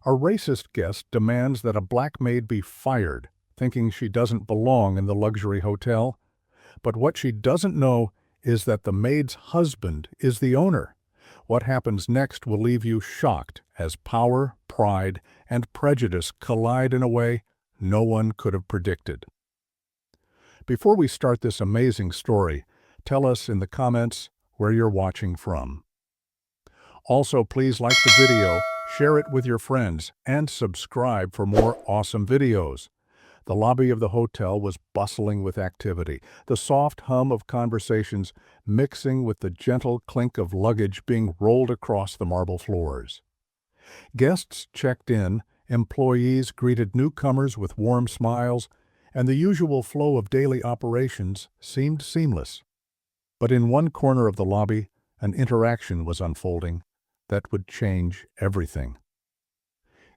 A racist guest demands that a black maid be fired, thinking she doesn't belong in the luxury hotel. But what she doesn't know is that the maid's husband is the owner. What happens next will leave you shocked as power, pride, and prejudice collide in a way no one could have predicted. Before we start this amazing story, tell us in the comments where you're watching from. Also, please like the video, share it with your friends, and subscribe for more awesome videos. The lobby of the hotel was bustling with activity, the soft hum of conversations mixing with the gentle clink of luggage being rolled across the marble floors. Guests checked in, employees greeted newcomers with warm smiles, and the usual flow of daily operations seemed seamless. But in one corner of the lobby, an interaction was unfolding that would change everything.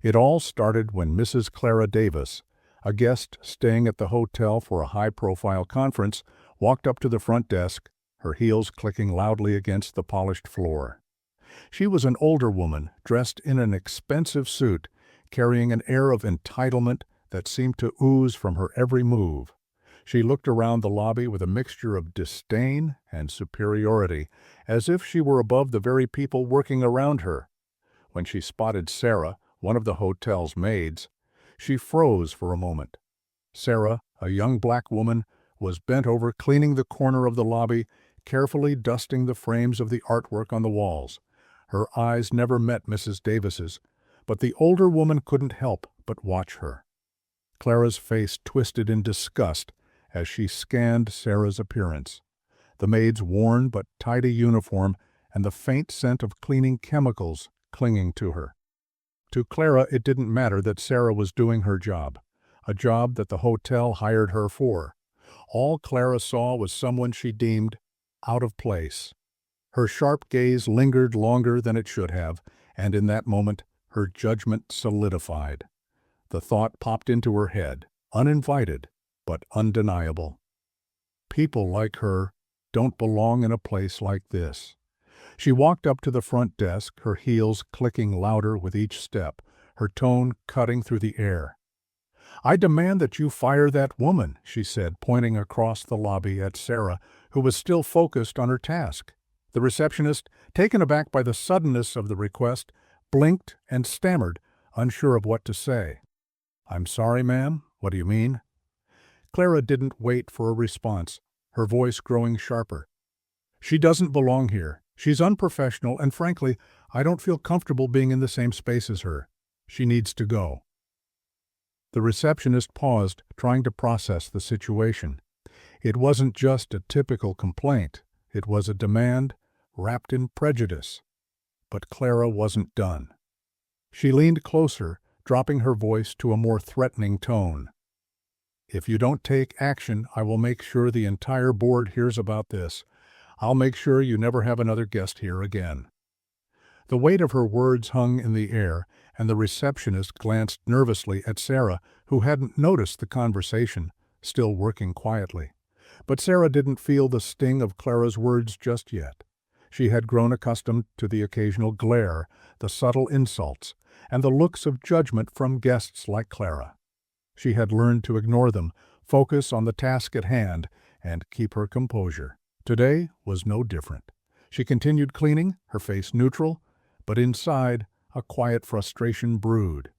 It all started when Mrs. Clara Davis, a guest staying at the hotel for a high-profile conference, walked up to the front desk, her heels clicking loudly against the polished floor. She was an older woman, dressed in an expensive suit, carrying an air of entitlement that seemed to ooze from her every move. She looked around the lobby with a mixture of disdain and superiority, as if she were above the very people working around her. When she spotted Sarah, one of the hotel's maids, she froze for a moment. Sarah, a young black woman, was bent over cleaning the corner of the lobby, carefully dusting the frames of the artwork on the walls. Her eyes never met Mrs. Davis's, but the older woman couldn't help but watch her. Clara's face twisted in disgust as she scanned Sarah's appearance. The maid's worn but tidy uniform and the faint scent of cleaning chemicals clinging to her. To Clara, it didn't matter that Sarah was doing her job, a job that the hotel hired her for. All Clara saw was someone she deemed out of place. Her sharp gaze lingered longer than it should have, and in that moment, her judgment solidified. The thought popped into her head, uninvited, but undeniable. People like her don't belong in a place like this. She walked up to the front desk, her heels clicking louder with each step, her tone cutting through the air. "I demand that you fire that woman," she said, pointing across the lobby at Sarah, who was still focused on her task. The receptionist, taken aback by the suddenness of the request, blinked and stammered, unsure of what to say. "I'm sorry, ma'am. What do you mean?" Clara didn't wait for a response, her voice growing sharper. "She doesn't belong here. She's unprofessional, and frankly, I don't feel comfortable being in the same space as her. She needs to go." The receptionist paused, trying to process the situation. It wasn't just a typical complaint. It was a demand wrapped in prejudice. But Clara wasn't done. She leaned closer, dropping her voice to a more threatening tone. "If you don't take action, I will make sure the entire board hears about this. I'll make sure you never have another guest here again." The weight of her words hung in the air, and the receptionist glanced nervously at Sarah, who hadn't noticed the conversation, still working quietly. But Sarah didn't feel the sting of Clara's words just yet. She had grown accustomed to the occasional glare, the subtle insults, and the looks of judgment from guests like Clara. She had learned to ignore them, focus on the task at hand, and keep her composure. Today was no different. She continued cleaning, her face neutral, but inside, a quiet frustration brewed.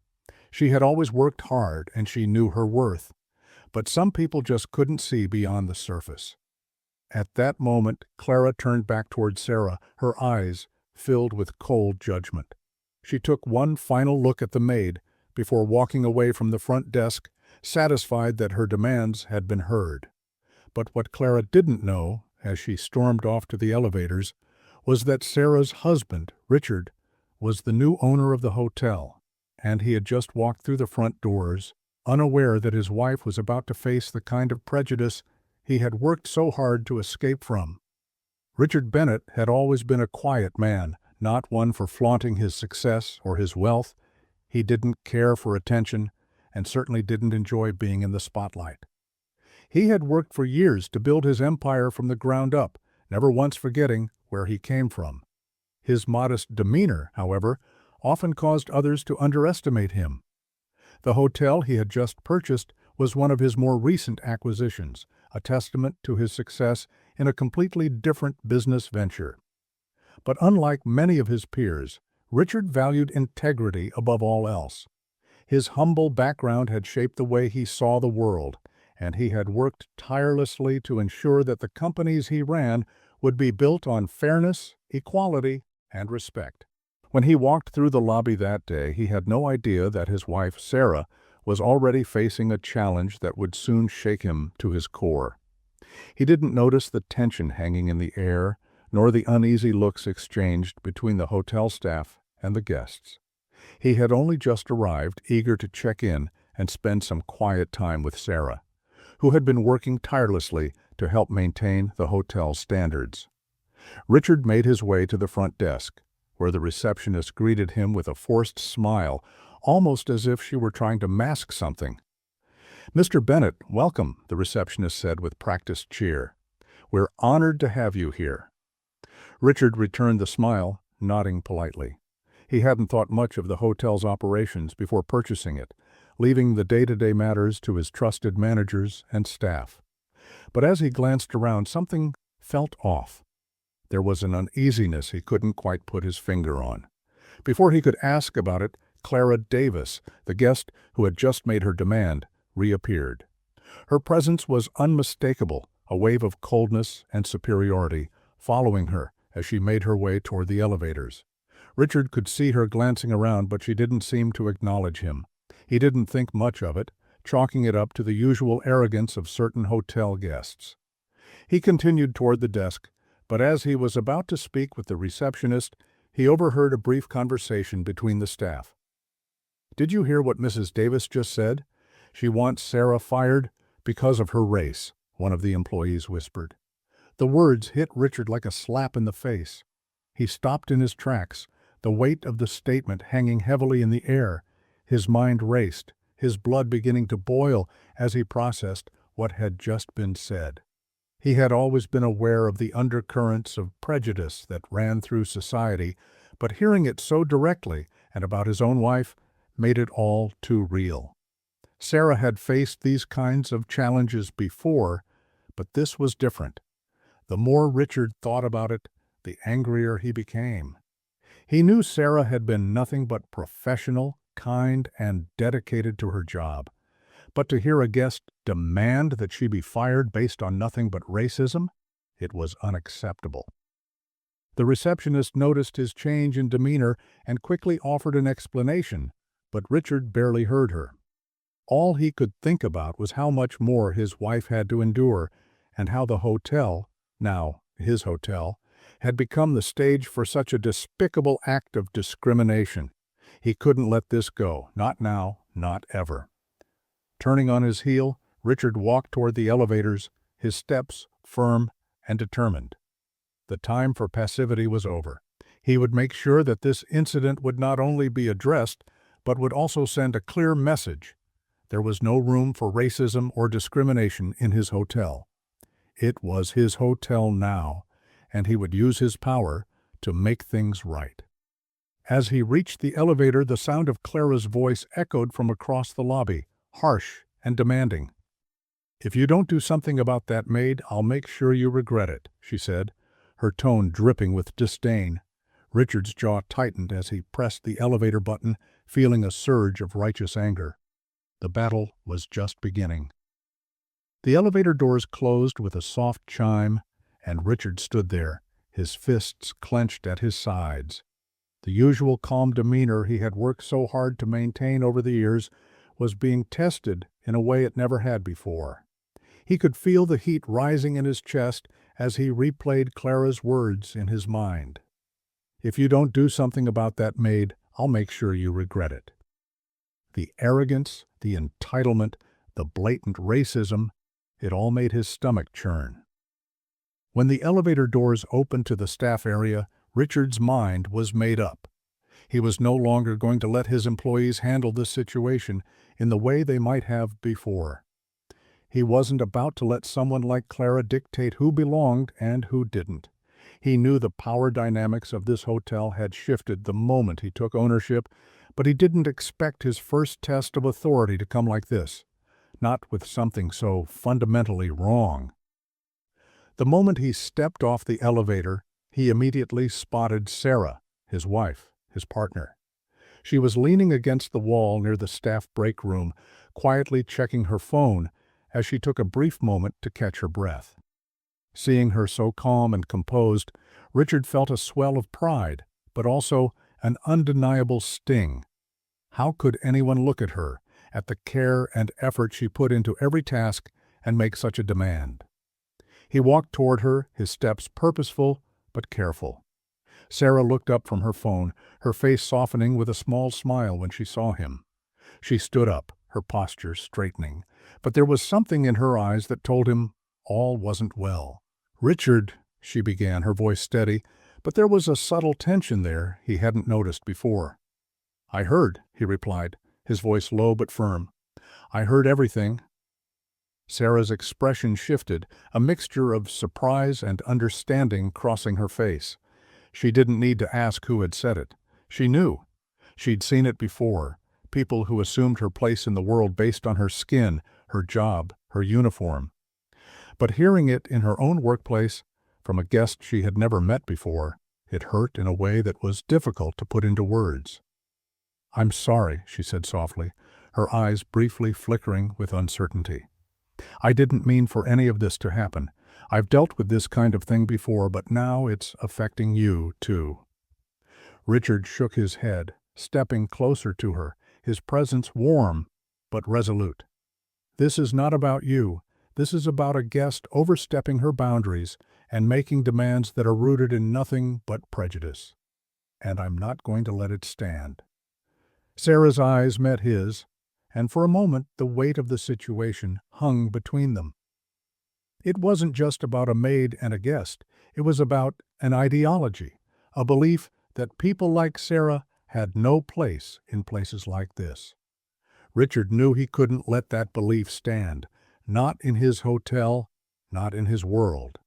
She had always worked hard, and she knew her worth. But some people just couldn't see beyond the surface. At that moment, Clara turned back toward Sarah, her eyes filled with cold judgment. She took one final look at the maid before walking away from the front desk, satisfied that her demands had been heard. But what Clara didn't know, as she stormed off to the elevators, was that Sarah's husband, Richard, was the new owner of the hotel, and he had just walked through the front doors, unaware that his wife was about to face the kind of prejudice he had worked so hard to escape from. Richard Bennett had always been a quiet man, not one for flaunting his success or his wealth. He didn't care for attention, and certainly didn't enjoy being in the spotlight. He had worked for years to build his empire from the ground up, never once forgetting where he came from. His modest demeanor, however, often caused others to underestimate him. The hotel he had just purchased was one of his more recent acquisitions, a testament to his success in a completely different business venture. But unlike many of his peers, Richard valued integrity above all else. His humble background had shaped the way he saw the world, and he had worked tirelessly to ensure that the companies he ran would be built on fairness, equality, and respect. When he walked through the lobby that day, he had no idea that his wife, Sarah, was already facing a challenge that would soon shake him to his core. He didn't notice the tension hanging in the air, nor the uneasy looks exchanged between the hotel staff and the guests. He had only just arrived, eager to check in and spend some quiet time with Sarah, who had been working tirelessly to help maintain the hotel's standards. Richard made his way to the front desk, where the receptionist greeted him with a forced smile, almost as if she were trying to mask something. "Mr. Bennett, welcome," the receptionist said with practiced cheer. "We're honored to have you here." Richard returned the smile, nodding politely. He hadn't thought much of the hotel's operations before purchasing it, leaving the day-to-day matters to his trusted managers and staff. But as he glanced around, something felt off. There was an uneasiness he couldn't quite put his finger on. Before he could ask about it, Clara Davis, the guest who had just made her demand, reappeared. Her presence was unmistakable, a wave of coldness and superiority following her as she made her way toward the elevators. Richard could see her glancing around, but she didn't seem to acknowledge him. He didn't think much of it, chalking it up to the usual arrogance of certain hotel guests. He continued toward the desk, but as he was about to speak with the receptionist, he overheard a brief conversation between the staff. "Did you hear what Mrs. Davis just said? She wants Sarah fired because of her race," one of the employees whispered. The words hit Richard like a slap in the face. He stopped in his tracks, the weight of the statement hanging heavily in the air. His mind raced, his blood beginning to boil as he processed what had just been said. He had always been aware of the undercurrents of prejudice that ran through society, but hearing it so directly and about his own wife made it all too real. Sarah had faced these kinds of challenges before, but this was different. The more Richard thought about it, the angrier he became. He knew Sarah had been nothing but professional, kind, and dedicated to her job. But to hear a guest demand that she be fired based on nothing but racism, it was unacceptable. The receptionist noticed his change in demeanor and quickly offered an explanation, but Richard barely heard her. All he could think about was how much more his wife had to endure, and how the hotel, now his hotel, had become the stage for such a despicable act of discrimination. He couldn't let this go, not now, not ever. Turning on his heel, Richard walked toward the elevators, his steps firm and determined. The time for passivity was over. He would make sure that this incident would not only be addressed, but would also send a clear message. There was no room for racism or discrimination in his hotel. It was his hotel now, and he would use his power to make things right. As he reached the elevator, the sound of Clara's voice echoed from across the lobby, harsh and demanding. "If you don't do something about that maid, I'll make sure you regret it," she said, her tone dripping with disdain. Richard's jaw tightened as he pressed the elevator button, feeling a surge of righteous anger. The battle was just beginning. The elevator doors closed with a soft chime, and Richard stood there, his fists clenched at his sides. The usual calm demeanor he had worked so hard to maintain over the years was being tested in a way it never had before. He could feel the heat rising in his chest as he replayed Clara's words in his mind. "If you don't do something about that maid, I'll make sure you regret it." The arrogance, the entitlement, the blatant racism, it all made his stomach churn. When the elevator doors opened to the staff area, Richard's mind was made up. He was no longer going to let his employees handle this situation in the way they might have before. He wasn't about to let someone like Clara dictate who belonged and who didn't. He knew the power dynamics of this hotel had shifted the moment he took ownership, but he didn't expect his first test of authority to come like this, not with something so fundamentally wrong. The moment he stepped off the elevator, he immediately spotted Sarah, his wife, his partner. She was leaning against the wall near the staff break room, quietly checking her phone as she took a brief moment to catch her breath. Seeing her so calm and composed, Richard felt a swell of pride, but also an undeniable sting. How could anyone look at her, at the care and effort she put into every task, and make such a demand? He walked toward her, his steps purposeful but careful. Sarah looked up from her phone, her face softening with a small smile when she saw him. She stood up, her posture straightening, but there was something in her eyes that told him all wasn't well. "Richard," she began, her voice steady, but there was a subtle tension there he hadn't noticed before. "I heard," he replied, his voice low but firm. "I heard everything." Sarah's expression shifted, a mixture of surprise and understanding crossing her face. She didn't need to ask who had said it. She knew. She'd seen it before, people who assumed her place in the world based on her skin, her job, her uniform. But hearing it in her own workplace, from a guest she had never met before, it hurt in a way that was difficult to put into words. "I'm sorry," she said softly, her eyes briefly flickering with uncertainty. "I didn't mean for any of this to happen. I've dealt with this kind of thing before, but now it's affecting you, too." Richard shook his head, stepping closer to her, his presence warm but resolute. "This is not about you. This is about a guest overstepping her boundaries and making demands that are rooted in nothing but prejudice. And I'm not going to let it stand." Sarah's eyes met his, and for a moment the weight of the situation hung between them. It wasn't just about a maid and a guest. It was about an ideology, a belief that people like Sarah had no place in places like this. Richard knew he couldn't let that belief stand, not in his hotel, not in his world.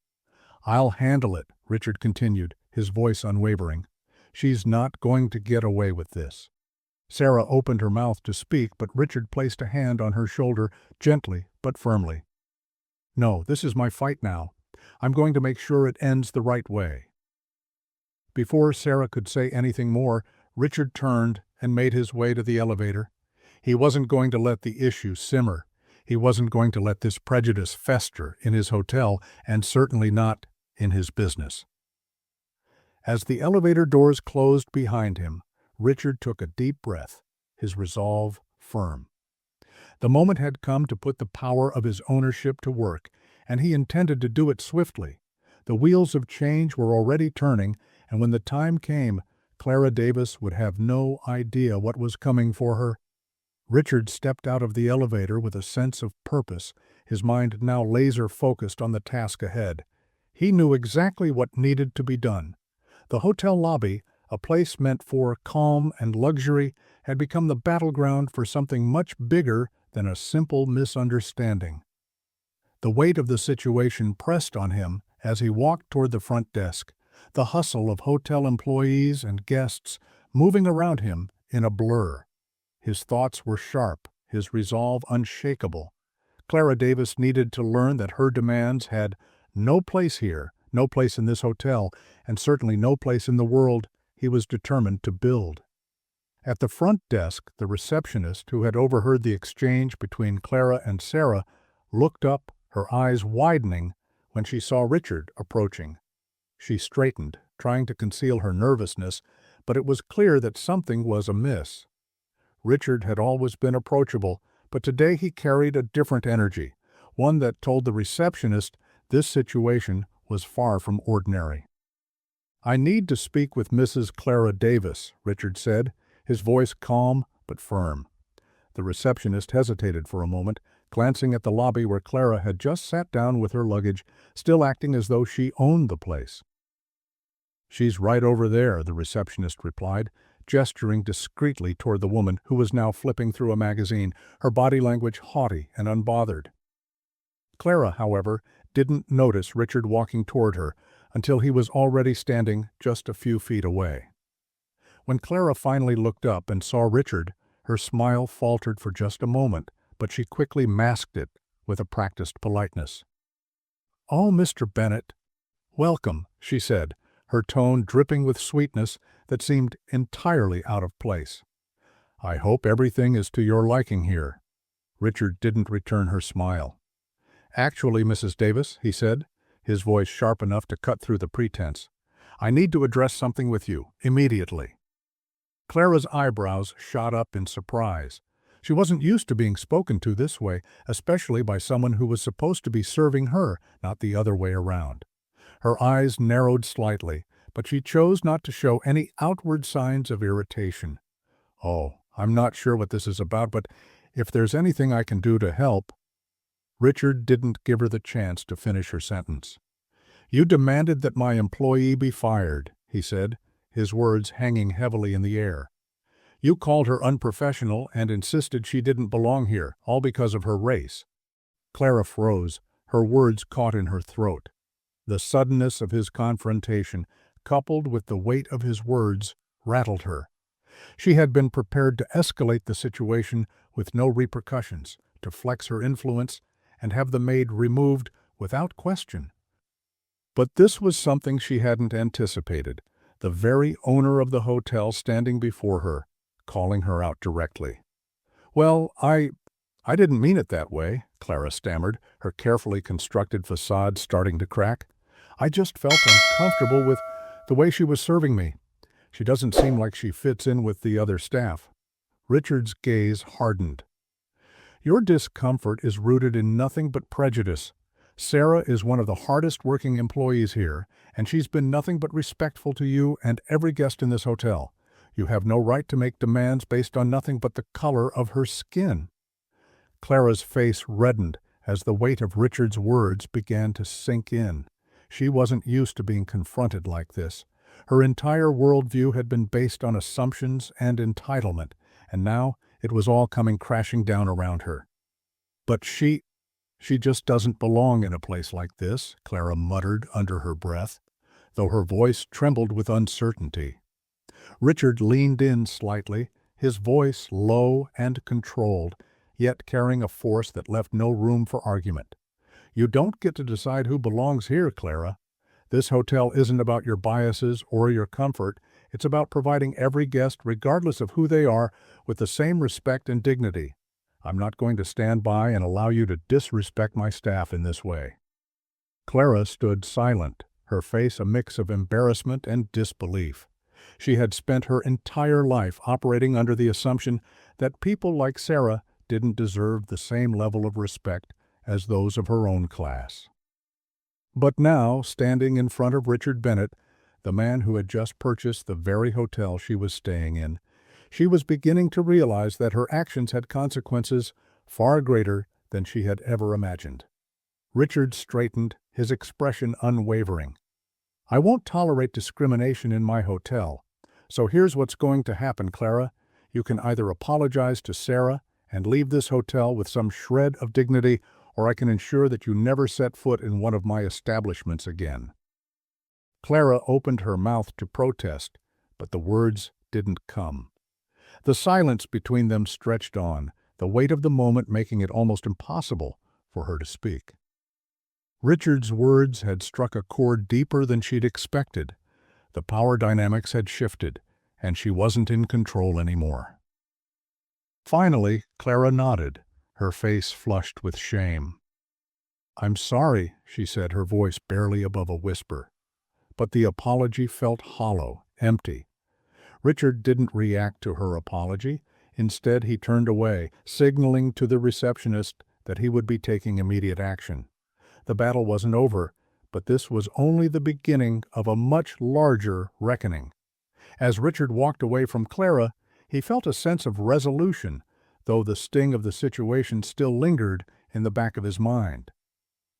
"I'll handle it," Richard continued, his voice unwavering. "She's not going to get away with this." Sarah opened her mouth to speak, but Richard placed a hand on her shoulder, gently but firmly. "No, this is my fight now. I'm going to make sure it ends the right way." Before Sarah could say anything more, Richard turned and made his way to the elevator. He wasn't going to let the issue simmer. He wasn't going to let this prejudice fester in his hotel, and certainly not in his business. As the elevator doors closed behind him, Richard took a deep breath, his resolve firm. The moment had come to put the power of his ownership to work, and he intended to do it swiftly. The wheels of change were already turning, and when the time came, Clara Davis would have no idea what was coming for her. Richard stepped out of the elevator with a sense of purpose, his mind now laser-focused on the task ahead. He knew exactly what needed to be done. The hotel lobby, a place meant for calm and luxury, had become the battleground for something much bigger than a simple misunderstanding. The weight of the situation pressed on him as he walked toward the front desk, the hustle of hotel employees and guests moving around him in a blur. His thoughts were sharp, his resolve unshakable. Clara Davis needed to learn that her demands had no place here, no place in this hotel, and certainly no place in the world he was determined to build. At the front desk, the receptionist, who had overheard the exchange between Clara and Sarah, looked up, her eyes widening, when she saw Richard approaching. She straightened, trying to conceal her nervousness, but it was clear that something was amiss. Richard had always been approachable, but today he carried a different energy, one that told the receptionist this situation was far from ordinary. "I need to speak with Mrs. Clara Davis," Richard said, his voice calm but firm. The receptionist hesitated for a moment, glancing at the lobby where Clara had just sat down with her luggage, still acting as though she owned the place. "She's right over there," the receptionist replied, gesturing discreetly toward the woman who was now flipping through a magazine, her body language haughty and unbothered. Clara, however, didn't notice Richard walking toward her, until he was already standing just a few feet away. When Clara finally looked up and saw Richard, her smile faltered for just a moment, but she quickly masked it with a practiced politeness. "Oh, Mr. Bennet, welcome," she said, her tone dripping with sweetness that seemed entirely out of place. "I hope everything is to your liking here." Richard didn't return her smile. "Actually, Mrs. Davis," he said, his voice sharp enough to cut through the pretense, "I need to address something with you, immediately." Clara's eyebrows shot up in surprise. She wasn't used to being spoken to this way, especially by someone who was supposed to be serving her, not the other way around. Her eyes narrowed slightly, but she chose not to show any outward signs of irritation. "Oh, I'm not sure what this is about, but if there's anything I can do to help—" Richard didn't give her the chance to finish her sentence. "You demanded that my employee be fired," he said, his words hanging heavily in the air. "You called her unprofessional and insisted she didn't belong here, all because of her race." Clara froze, her words caught in her throat. The suddenness of his confrontation, coupled with the weight of his words, rattled her. She had been prepared to escalate the situation with no repercussions, to flex her influence, and have the maid removed without question. But this was something she hadn't anticipated, the very owner of the hotel standing before her, calling her out directly. "Well, I didn't mean it that way," Clara stammered, her carefully constructed facade starting to crack. "I just felt uncomfortable with the way she was serving me. She doesn't seem like she fits in with the other staff." Richard's gaze hardened. "Your discomfort is rooted in nothing but prejudice. Sarah is one of the hardest-working employees here, and she's been nothing but respectful to you and every guest in this hotel. You have no right to make demands based on nothing but the color of her skin." Clara's face reddened as the weight of Richard's words began to sink in. She wasn't used to being confronted like this. Her entire worldview had been based on assumptions and entitlement, and now it was all coming crashing down around her. "But she just doesn't belong in a place like this," Clara muttered under her breath, though her voice trembled with uncertainty. Richard leaned in slightly, his voice low and controlled, yet carrying a force that left no room for argument. "You don't get to decide who belongs here, Clara. This hotel isn't about your biases or your comfort. It's about providing every guest, regardless of who they are, with the same respect and dignity. I'm not going to stand by and allow you to disrespect my staff in this way." Clara stood silent, her face a mix of embarrassment and disbelief. She had spent her entire life operating under the assumption that people like Sarah didn't deserve the same level of respect as those of her own class. But now, standing in front of Richard Bennet, the man who had just purchased the very hotel she was staying in, she was beginning to realize that her actions had consequences far greater than she had ever imagined. Richard straightened, his expression unwavering. "I won't tolerate discrimination in my hotel. So here's what's going to happen, Clara. You can either apologize to Sarah and leave this hotel with some shred of dignity, or I can ensure that you never set foot in one of my establishments again." Clara opened her mouth to protest, but the words didn't come. The silence between them stretched on, the weight of the moment making it almost impossible for her to speak. Richard's words had struck a chord deeper than she'd expected. The power dynamics had shifted, and she wasn't in control anymore. Finally, Clara nodded, her face flushed with shame. "I'm sorry," she said, her voice barely above a whisper. But the apology felt hollow, empty. Richard didn't react to her apology. Instead, he turned away, signaling to the receptionist that he would be taking immediate action. The battle wasn't over, but this was only the beginning of a much larger reckoning. As Richard walked away from Clara, he felt a sense of resolution, though the sting of the situation still lingered in the back of his mind.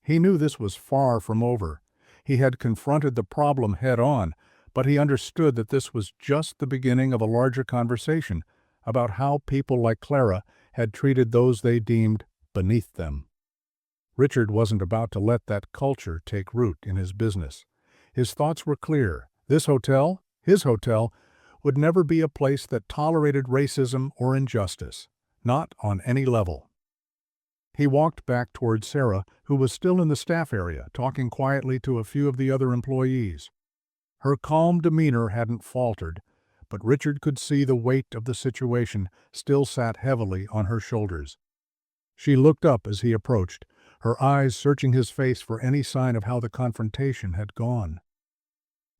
He knew this was far from over. He had confronted the problem head-on, but he understood that this was just the beginning of a larger conversation about how people like Clara had treated those they deemed beneath them. Richard wasn't about to let that culture take root in his business. His thoughts were clear. This hotel, his hotel, would never be a place that tolerated racism or injustice. Not on any level. He walked back toward Sarah, who was still in the staff area, talking quietly to a few of the other employees. Her calm demeanor hadn't faltered, but Richard could see the weight of the situation still sat heavily on her shoulders. She looked up as he approached, her eyes searching his face for any sign of how the confrontation had gone.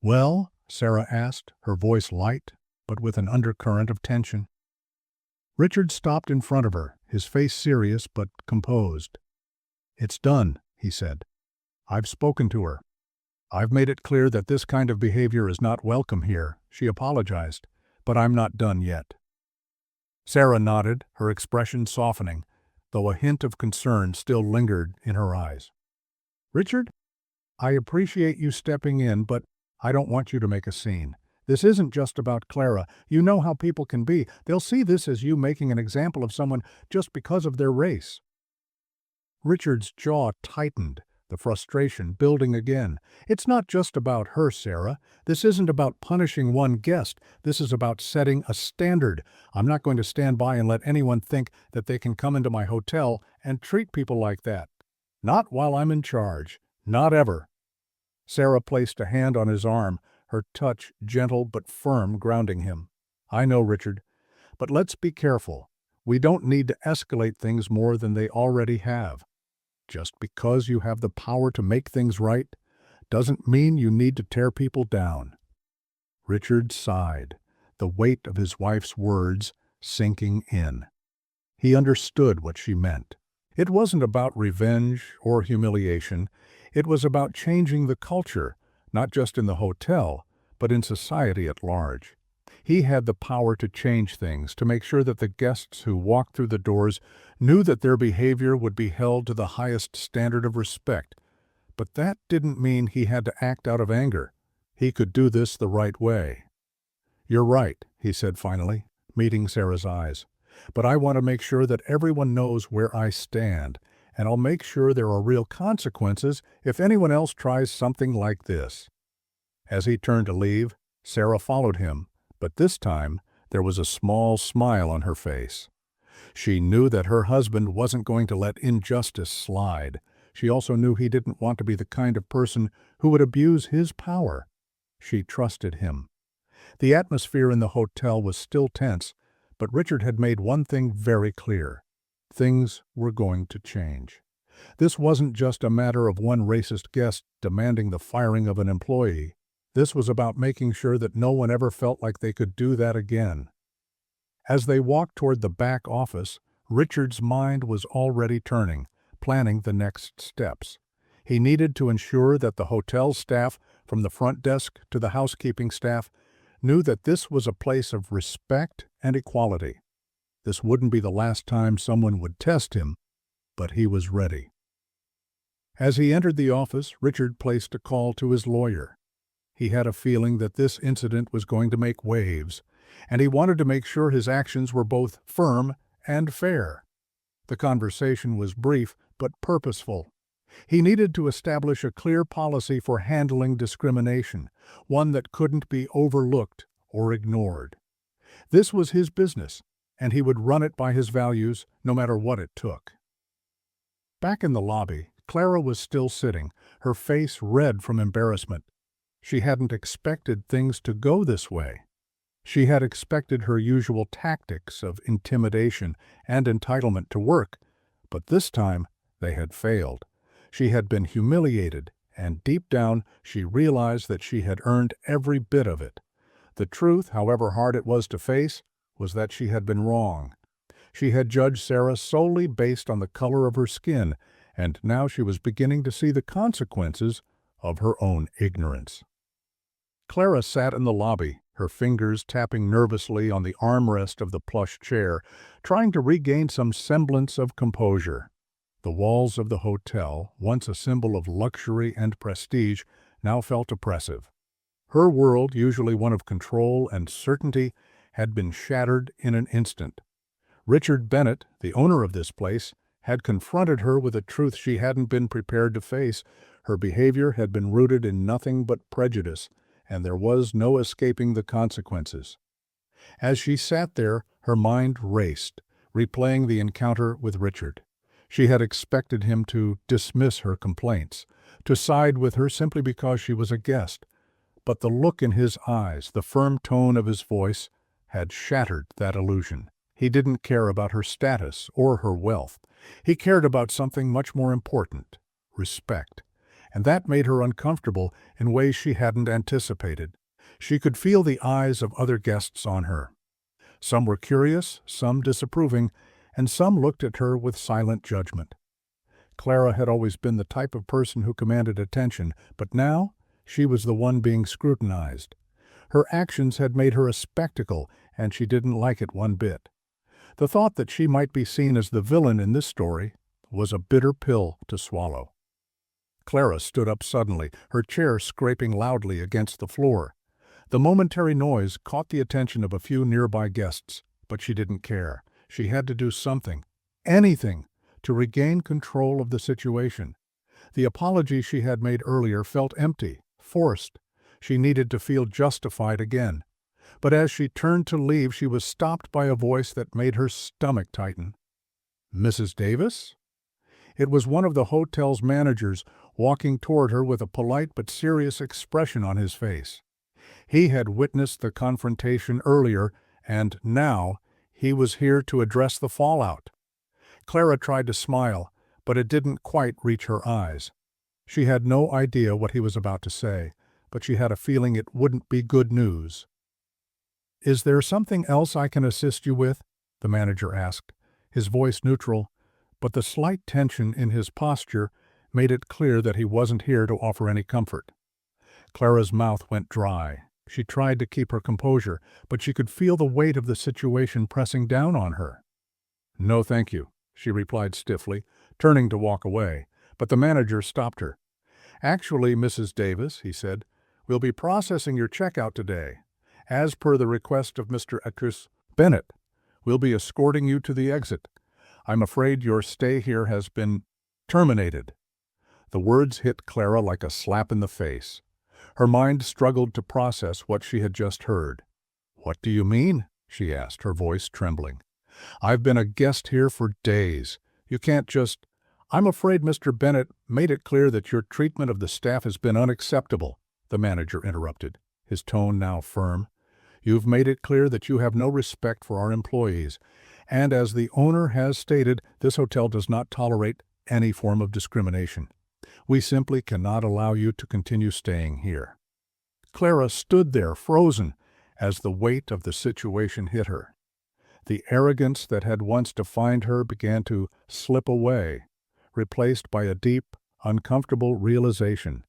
"Well?" Sarah asked, her voice light, but with an undercurrent of tension. Richard stopped in front of her, his face serious but composed. "It's done," he said. "I've spoken to her. I've made it clear that this kind of behavior is not welcome here." She apologized, "but I'm not done yet." Sarah nodded, her expression softening, though a hint of concern still lingered in her eyes. "Richard, I appreciate you stepping in, but I don't want you to make a scene. This isn't just about Clara. You know how people can be. They'll see this as you making an example of someone just because of their race." Richard's jaw tightened, the frustration building again. "It's not just about her, Sarah. This isn't about punishing one guest. This is about setting a standard. I'm not going to stand by and let anyone think that they can come into my hotel and treat people like that. Not while I'm in charge. Not ever." Sarah placed a hand on his arm, her touch gentle but firm, grounding him. "I know, Richard, but let's be careful. We don't need to escalate things more than they already have. Just because you have the power to make things right doesn't mean you need to tear people down." Richard sighed, the weight of his wife's words sinking in. He understood what she meant. It wasn't about revenge or humiliation. It was about changing the culture, not just in the hotel, but in society at large. He had the power to change things, to make sure that the guests who walked through the doors knew that their behavior would be held to the highest standard of respect. But that didn't mean he had to act out of anger. He could do this the right way. "You're right," he said finally, meeting Sarah's eyes. "But I want to make sure that everyone knows where I stand, and I'll make sure there are real consequences if anyone else tries something like this." As he turned to leave, Sarah followed him, but this time there was a small smile on her face. She knew that her husband wasn't going to let injustice slide. She also knew he didn't want to be the kind of person who would abuse his power. She trusted him. The atmosphere in the hotel was still tense, but Richard had made one thing very clear. Things were going to change. This wasn't just a matter of one racist guest demanding the firing of an employee. This was about making sure that no one ever felt like they could do that again. As they walked toward the back office, Richard's mind was already turning, planning the next steps. He needed to ensure that the hotel staff, from the front desk to the housekeeping staff, knew that this was a place of respect and equality. This wouldn't be the last time someone would test him, but he was ready. As he entered the office, Richard placed a call to his lawyer. He had a feeling that this incident was going to make waves, and he wanted to make sure his actions were both firm and fair. The conversation was brief but purposeful. He needed to establish a clear policy for handling discrimination, one that couldn't be overlooked or ignored. This was his business, and he would run it by his values no matter what it took. Back in the lobby, Clara was still sitting, her face red from embarrassment. She hadn't expected things to go this way. She had expected her usual tactics of intimidation and entitlement to work, but this time they had failed. She had been humiliated, and deep down she realized that she had earned every bit of it. The truth, however hard it was to face, was that she had been wrong. She had judged Sarah solely based on the color of her skin, and now she was beginning to see the consequences of her own ignorance. Clara sat in the lobby, her fingers tapping nervously on the armrest of the plush chair, trying to regain some semblance of composure. The walls of the hotel, once a symbol of luxury and prestige, now felt oppressive. Her world, usually one of control and certainty, had been shattered in an instant. Richard Bennett, the owner of this place, had confronted her with a truth she hadn't been prepared to face. Her behavior had been rooted in nothing but prejudice, and there was no escaping the consequences. As she sat there, her mind raced, replaying the encounter with Richard. She had expected him to dismiss her complaints, to side with her simply because she was a guest. But the look in his eyes, the firm tone of his voice, had shattered that illusion. He didn't care about her status or her wealth. He cared about something much more important: respect. And that made her uncomfortable in ways she hadn't anticipated. She could feel the eyes of other guests on her. Some were curious, some disapproving, and some looked at her with silent judgment. Clara had always been the type of person who commanded attention, but now she was the one being scrutinized. Her actions had made her a spectacle, and she didn't like it one bit. The thought that she might be seen as the villain in this story was a bitter pill to swallow. Clara stood up suddenly, her chair scraping loudly against the floor. The momentary noise caught the attention of a few nearby guests, but she didn't care. She had to do something, anything, to regain control of the situation. The apology she had made earlier felt empty, forced. She needed to feel justified again. But as she turned to leave, she was stopped by a voice that made her stomach tighten. "Mrs. Davis?" It was one of the hotel's managers, walking toward her with a polite but serious expression on his face. He had witnessed the confrontation earlier, and now he was here to address the fallout. Clara tried to smile, but it didn't quite reach her eyes. She had no idea what he was about to say, but she had a feeling it wouldn't be good news. "Is there something else I can assist you with?" the manager asked, his voice neutral, but the slight tension in his posture made it clear that he wasn't here to offer any comfort. Clara's mouth went dry. She tried to keep her composure, but she could feel the weight of the situation pressing down on her. "No, thank you," she replied stiffly, turning to walk away, but the manager stopped her. "Actually, Mrs. Davis," he said, "we'll be processing your checkout today. As per the request of Mr. Actress Bennett, we'll be escorting you to the exit. I'm afraid your stay here has been terminated." The words hit Clara like a slap in the face. Her mind struggled to process what she had just heard. "What do you mean?" she asked, her voice trembling. "I've been a guest here for days. You can't just—" "I'm afraid Mr. Bennett made it clear that your treatment of the staff has been unacceptable," the manager interrupted, his tone now firm. "You've made it clear that you have no respect for our employees, and as the owner has stated, this hotel does not tolerate any form of discrimination. We simply cannot allow you to continue staying here." Clara stood there, frozen, as the weight of the situation hit her. The arrogance that had once defined her began to slip away, replaced by a deep, uncomfortable realization.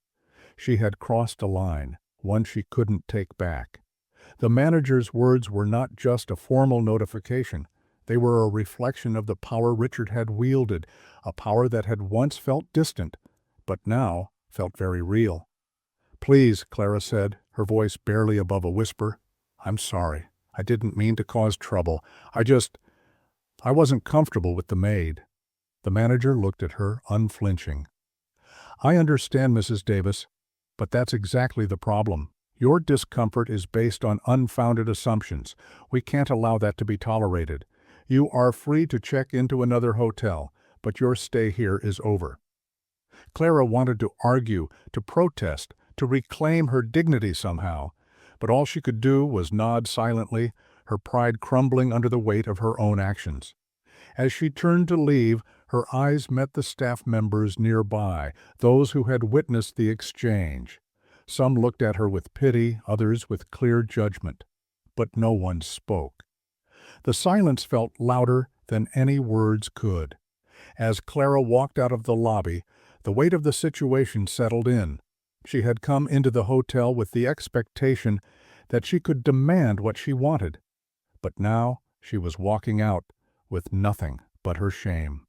She had crossed a line, one she couldn't take back. The manager's words were not just a formal notification. They were a reflection of the power Richard had wielded, a power that had once felt distant, but now felt very real. "Please," Clara said, her voice barely above a whisper, "I'm sorry. I didn't mean to cause trouble. I wasn't comfortable with the maid." The manager looked at her, unflinching. "I understand, Mrs. Davis, but that's exactly the problem. Your discomfort is based on unfounded assumptions. We can't allow that to be tolerated. You are free to check into another hotel, but your stay here is over." Clara wanted to argue, to protest, to reclaim her dignity somehow, but all she could do was nod silently, her pride crumbling under the weight of her own actions. As she turned to leave, her eyes met the staff members nearby, those who had witnessed the exchange. Some looked at her with pity, others with clear judgment, but no one spoke. The silence felt louder than any words could. As Clara walked out of the lobby, the weight of the situation settled in. She had come into the hotel with the expectation that she could demand what she wanted, but now she was walking out with nothing but her shame.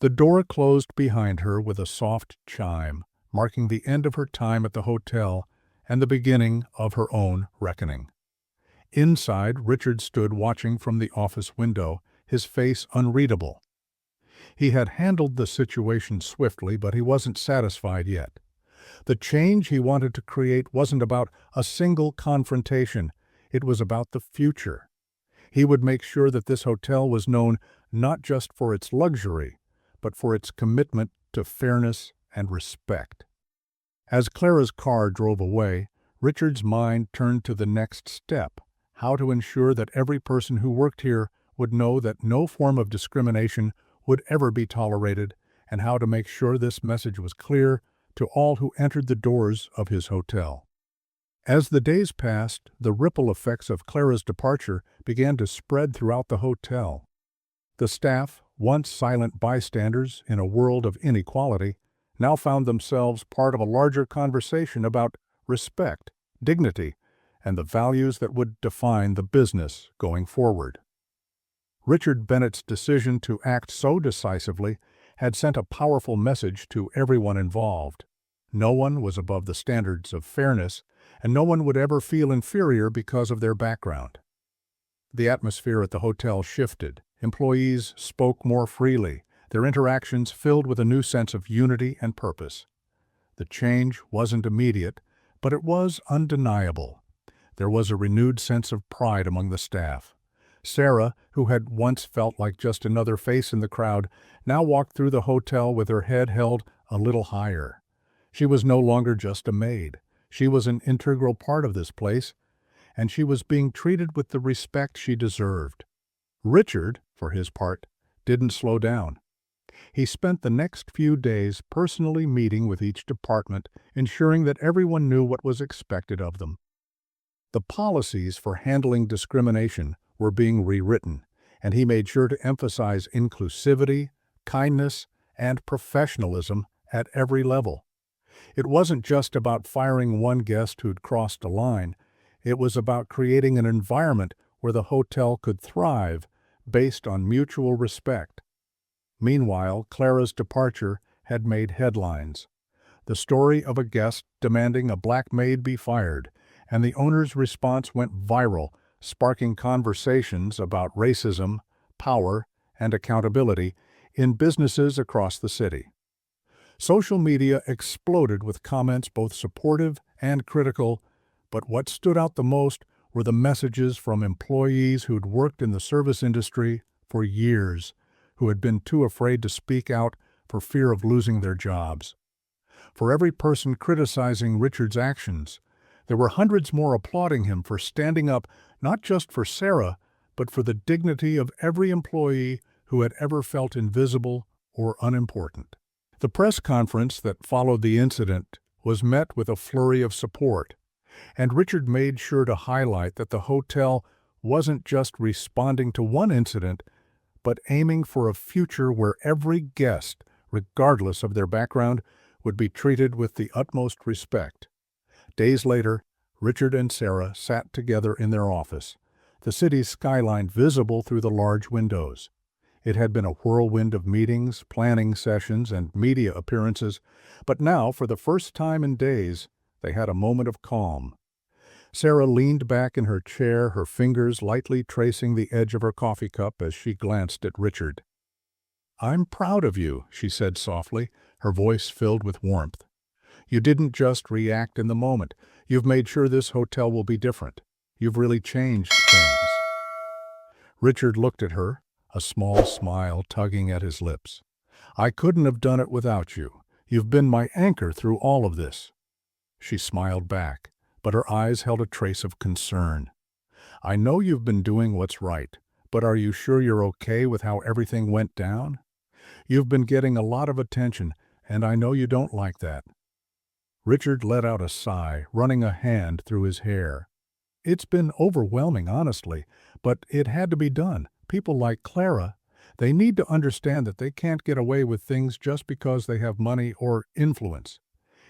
The door closed behind her with a soft chime, marking the end of her time at the hotel and the beginning of her own reckoning. Inside, Richard stood watching from the office window, his face unreadable. He had handled the situation swiftly, but he wasn't satisfied yet. The change he wanted to create wasn't about a single confrontation. It was about the future. He would make sure that this hotel was known not just for its luxury, but for its commitment to fairness and respect. As Clara's car drove away, Richard's mind turned to the next step: how to ensure that every person who worked here would know that no form of discrimination would ever be tolerated, and how to make sure this message was clear to all who entered the doors of his hotel. As the days passed, the ripple effects of Clara's departure began to spread throughout the hotel. The staff, once silent bystanders in a world of inequality, now found themselves part of a larger conversation about respect, dignity, and the values that would define the business going forward. Richard Bennett's decision to act so decisively had sent a powerful message to everyone involved. No one was above the standards of fairness, and no one would ever feel inferior because of their background. The atmosphere at the hotel shifted. Employees spoke more freely, their interactions filled with a new sense of unity and purpose. The change wasn't immediate, but it was undeniable. There was a renewed sense of pride among the staff. Sarah, who had once felt like just another face in the crowd, now walked through the hotel with her head held a little higher. She was no longer just a maid. She was an integral part of this place, and she was being treated with the respect she deserved. Richard, for his part, didn't slow down. He spent the next few days personally meeting with each department, ensuring that everyone knew what was expected of them. The policies for handling discrimination were being rewritten, and he made sure to emphasize inclusivity, kindness, and professionalism at every level. It wasn't just about firing one guest who'd crossed a line. It was about creating an environment where the hotel could thrive based on mutual respect. Meanwhile, Clara's departure had made headlines. The story of a guest demanding a black maid be fired, and the owner's response went viral, sparking conversations about racism, power, and accountability in businesses across the city. Social media exploded with comments both supportive and critical, but what stood out the most were the messages from employees who'd worked in the service industry for years, who had been too afraid to speak out for fear of losing their jobs. For every person criticizing Richard's actions, there were hundreds more applauding him for standing up not just for Sarah, but for the dignity of every employee who had ever felt invisible or unimportant. The press conference that followed the incident was met with a flurry of support, and Richard made sure to highlight that the hotel wasn't just responding to one incident, but aiming for a future where every guest, regardless of their background, would be treated with the utmost respect. Days later, Richard and Sarah sat together in their office, the city's skyline visible through the large windows. It had been a whirlwind of meetings, planning sessions, and media appearances, but now, for the first time in days, they had a moment of calm. Sarah leaned back in her chair, her fingers lightly tracing the edge of her coffee cup as she glanced at Richard. "I'm proud of you," she said softly, her voice filled with warmth. "You didn't just react in the moment. You've made sure this hotel will be different. You've really changed things." Richard looked at her, a small smile tugging at his lips. "I couldn't have done it without you. You've been my anchor through all of this." She smiled back, but her eyes held a trace of concern. "I know you've been doing what's right, but are you sure you're okay with how everything went down? You've been getting a lot of attention, and I know you don't like that." Richard let out a sigh, running a hand through his hair. "It's been overwhelming, honestly, but it had to be done. People like Clara, they need to understand that they can't get away with things just because they have money or influence.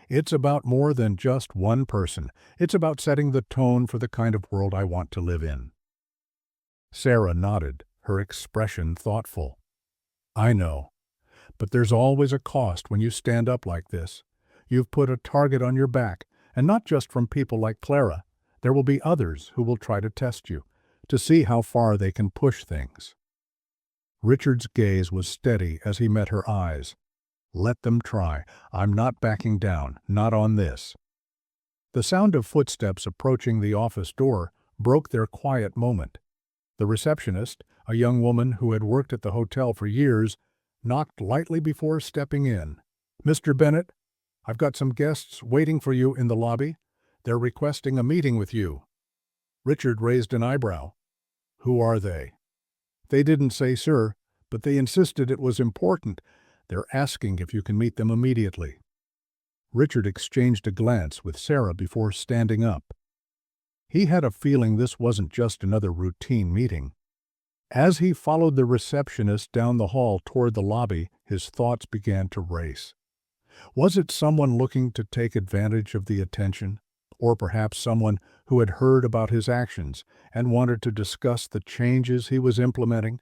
It's about more than just one person. It's about setting the tone for the kind of world I want to live in." Sarah nodded, her expression thoughtful. "I know, but there's always a cost when you stand up like this. You've put a target on your back, and not just from people like Clara. There will be others who will try to test you, to see how far they can push things." Richard's gaze was steady as he met her eyes. "Let them try. I'm not backing down, not on this." The sound of footsteps approaching the office door broke their quiet moment. The receptionist, a young woman who had worked at the hotel for years, knocked lightly before stepping in. "Mr. Bennett, I've got some guests waiting for you in the lobby. They're requesting a meeting with you." Richard raised an eyebrow. "Who are they?" "They didn't say, sir, but they insisted it was important. They're asking if you can meet them immediately." Richard exchanged a glance with Sarah before standing up. He had a feeling this wasn't just another routine meeting. As he followed the receptionist down the hall toward the lobby, his thoughts began to race. Was it someone looking to take advantage of the attention? Or perhaps someone who had heard about his actions and wanted to discuss the changes he was implementing?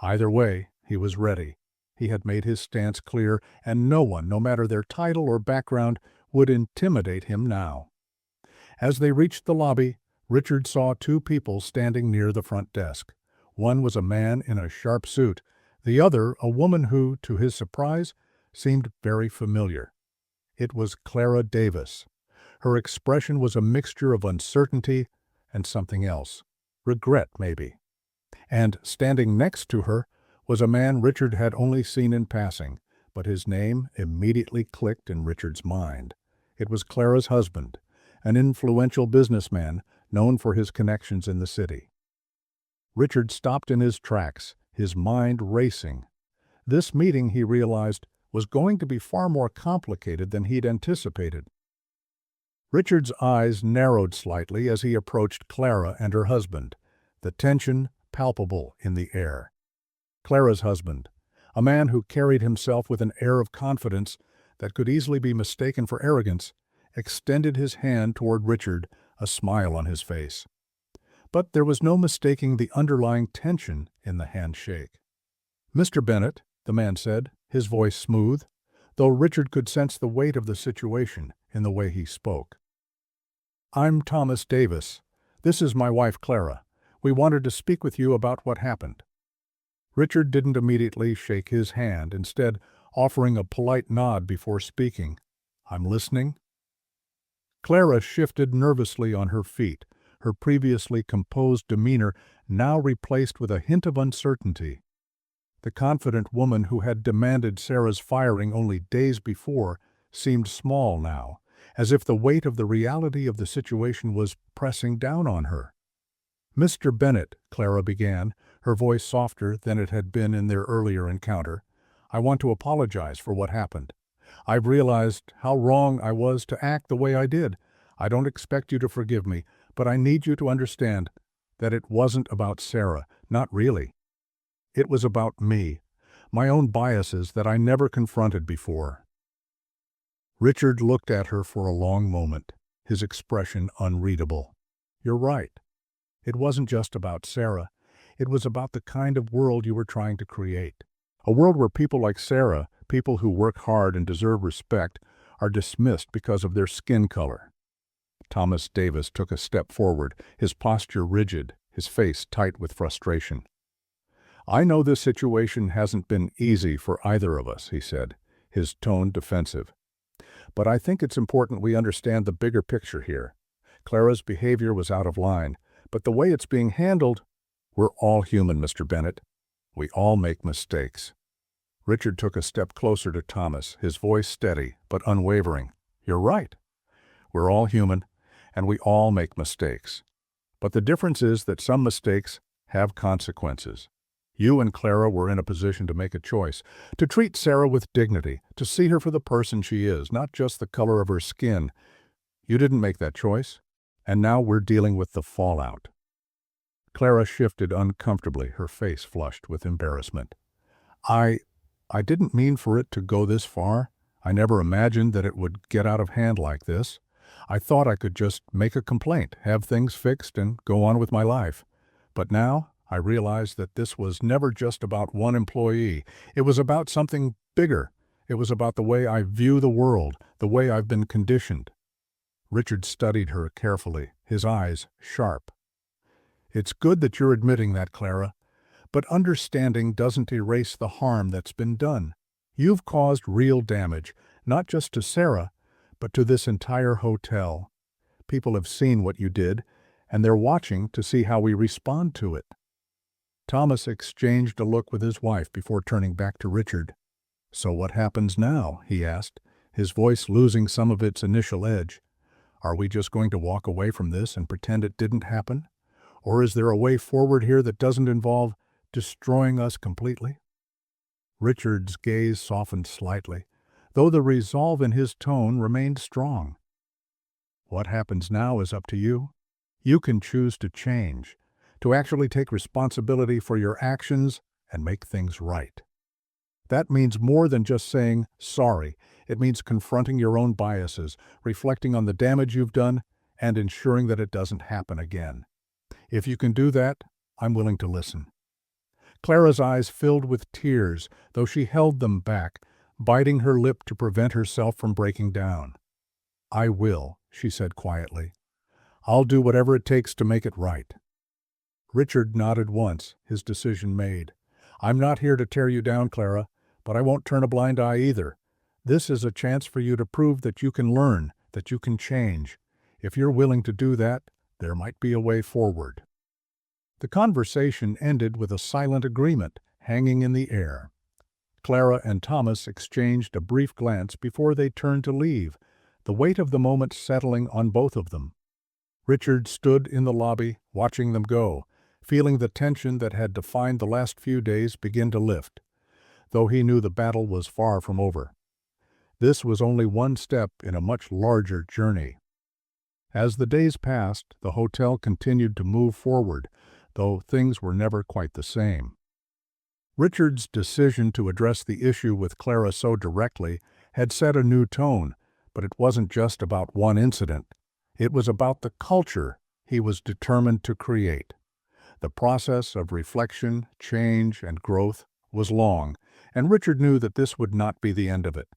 Either way, he was ready. He had made his stance clear, and no one, no matter their title or background, would intimidate him now. As they reached the lobby, Richard saw two people standing near the front desk. One was a man in a sharp suit, the other a woman who, to his surprise, seemed very familiar. It was Clara Davis. Her expression was a mixture of uncertainty and something else. Regret, maybe. And standing next to her was a man Richard had only seen in passing, but his name immediately clicked in Richard's mind. It was Clara's husband, an influential businessman known for his connections in the city. Richard stopped in his tracks, his mind racing. This meeting, he realized, was going to be far more complicated than he'd anticipated. Richard's eyes narrowed slightly as he approached Clara and her husband, the tension palpable in the air. Clara's husband, a man who carried himself with an air of confidence that could easily be mistaken for arrogance, extended his hand toward Richard, a smile on his face. But there was no mistaking the underlying tension in the handshake. "Mr. Bennett," the man said, his voice smooth, though Richard could sense the weight of the situation in the way he spoke. "I'm Thomas Davis. This is my wife Clara. We wanted to speak with you about what happened." Richard didn't immediately shake his hand, instead offering a polite nod before speaking. "I'm listening." Clara shifted nervously on her feet, her previously composed demeanor now replaced with a hint of uncertainty. The confident woman who had demanded Sarah's firing only days before seemed small now, as if the weight of the reality of the situation was pressing down on her. "Mr. Bennett," Clara began, her voice softer than it had been in their earlier encounter, "I want to apologize for what happened. I've realized how wrong I was to act the way I did. I don't expect you to forgive me, but I need you to understand that it wasn't about Sarah, not really. It was about me, my own biases that I never confronted before." Richard looked at her for a long moment, his expression unreadable. "You're right. It wasn't just about Sarah. It was about the kind of world you were trying to create. A world where people like Sarah, people who work hard and deserve respect, are dismissed because of their skin color." Thomas Davis took a step forward, his posture rigid, his face tight with frustration. "I know this situation hasn't been easy for either of us," he said, his tone defensive. "But I think it's important we understand the bigger picture here. Clara's behavior was out of line, but the way it's being handled, we're all human, Mr. Bennett. We all make mistakes." Richard took a step closer to Thomas, his voice steady but unwavering. "You're right. We're all human, and we all make mistakes. But the difference is that some mistakes have consequences. You and Clara were in a position to make a choice, to treat Sarah with dignity, to see her for the person she is, not just the color of her skin. You didn't make that choice, and now we're dealing with the fallout." Clara shifted uncomfortably, her face flushed with embarrassment. I didn't mean for it to go this far. I never imagined that it would get out of hand like this. I thought I could just make a complaint, have things fixed, and go on with my life. But now I realize that this was never just about one employee. It was about something bigger. It was about the way I view the world, the way I've been conditioned." Richard studied her carefully, his eyes sharp. "It's good that you're admitting that, Clara. But understanding doesn't erase the harm that's been done. You've caused real damage, not just to Sarah, but to this entire hotel. People have seen what you did, and they're watching to see how we respond to it." Thomas exchanged a look with his wife before turning back to Richard. "So what happens now?" he asked, his voice losing some of its initial edge. "Are we just going to walk away from this and pretend it didn't happen? Or is there a way forward here that doesn't involve destroying us completely?" Richard's gaze softened slightly, though the resolve in his tone remained strong. "What happens now is up to you. You can choose to change, to actually take responsibility for your actions and make things right. That means more than just saying sorry. It means confronting your own biases, reflecting on the damage you've done, and ensuring that it doesn't happen again. If you can do that, I'm willing to listen." Clara's eyes filled with tears, though she held them back, biting her lip to prevent herself from breaking down. "I will," she said quietly. "I'll do whatever it takes to make it right." Richard nodded once, his decision made. "I'm not here to tear you down, Clara, but I won't turn a blind eye either. This is a chance for you to prove that you can learn, that you can change. If you're willing to do that, there might be a way forward." The conversation ended with a silent agreement hanging in the air. Clara and Thomas exchanged a brief glance before they turned to leave, the weight of the moment settling on both of them. Richard stood in the lobby, watching them go, feeling the tension that had defined the last few days begin to lift, though he knew the battle was far from over. This was only one step in a much larger journey. As the days passed, the hotel continued to move forward, though things were never quite the same. Richard's decision to address the issue with Clara so directly had set a new tone, but it wasn't just about one incident. It was about the culture he was determined to create. The process of reflection, change, and growth was long, and Richard knew that this would not be the end of it.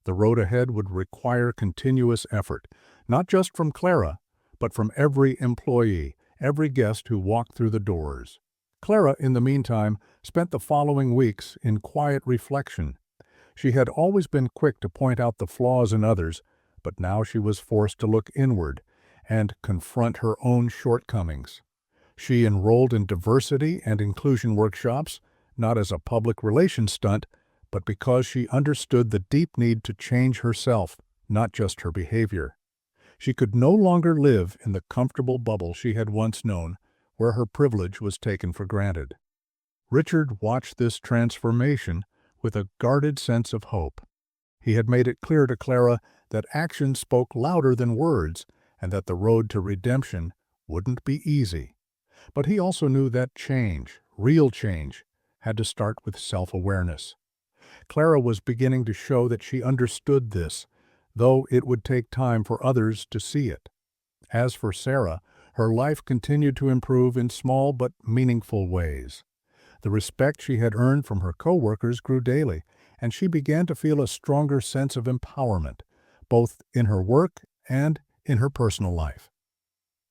The road ahead would require continuous effort, not just from Clara, but from every employee, every guest who walked through the doors. Clara, in the meantime, spent the following weeks in quiet reflection. She had always been quick to point out the flaws in others, but now she was forced to look inward and confront her own shortcomings. She enrolled in diversity and inclusion workshops, not as a public relations stunt, but because she understood the deep need to change herself, not just her behavior. She could no longer live in the comfortable bubble she had once known, where her privilege was taken for granted. Richard watched this transformation with a guarded sense of hope. He had made it clear to Clara that action spoke louder than words, and that the road to redemption wouldn't be easy. But he also knew that change, real change, had to start with self-awareness. Clara was beginning to show that she understood this, though it would take time for others to see it. As for Sarah, her life continued to improve in small but meaningful ways. The respect she had earned from her co-workers grew daily, and she began to feel a stronger sense of empowerment, both in her work and in her personal life.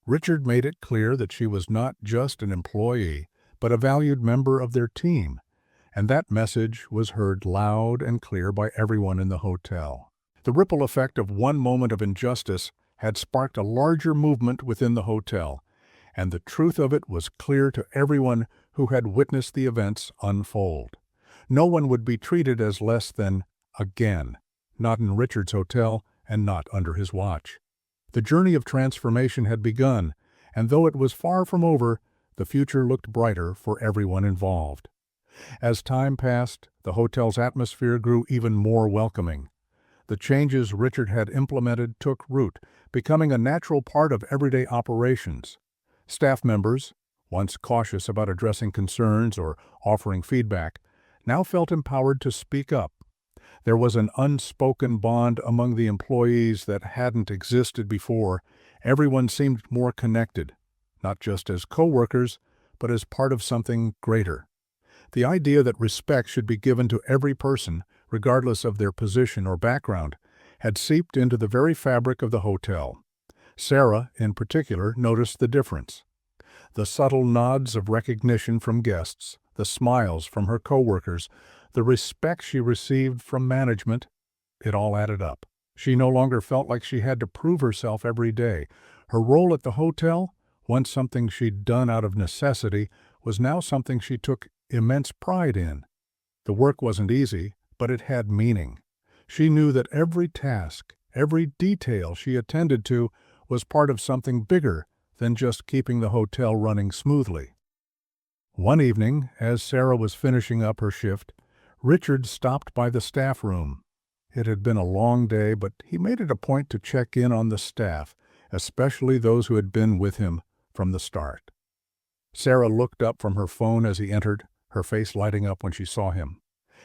Richard made it clear that she was not just an employee, but a valued member of their team, and that message was heard loud and clear by everyone in the hotel. The ripple effect of one moment of injustice had sparked a larger movement within the hotel, and the truth of it was clear to everyone who had witnessed the events unfold. No one would be treated as less than again, not in Richard's hotel and not under his watch. The journey of transformation had begun, and though it was far from over, the future looked brighter for everyone involved. As time passed, the hotel's atmosphere grew even more welcoming. The changes Richard had implemented took root, becoming a natural part of everyday operations. Staff members, once cautious about addressing concerns or offering feedback, now felt empowered to speak up. There was an unspoken bond among the employees that hadn't existed before. Everyone seemed more connected, not just as co-workers, but as part of something greater. The idea that respect should be given to every person, regardless of their position or background, had seeped into the very fabric of the hotel. Sarah, in particular, noticed the difference. The subtle nods of recognition from guests, the smiles from her coworkers, the respect she received from management, it all added up. She no longer felt like she had to prove herself every day. Her role at the hotel, once something she'd done out of necessity, was now something she took immense pride in. The work wasn't easy, but it had meaning. She knew that every task, every detail she attended to was part of something bigger than just keeping the hotel running smoothly. One evening, as Sarah was finishing up her shift, Richard stopped by the staff room. It had been a long day, but he made it a point to check in on the staff, especially those who had been with him from the start. Sarah looked up from her phone as he entered, her face lighting up when she saw him.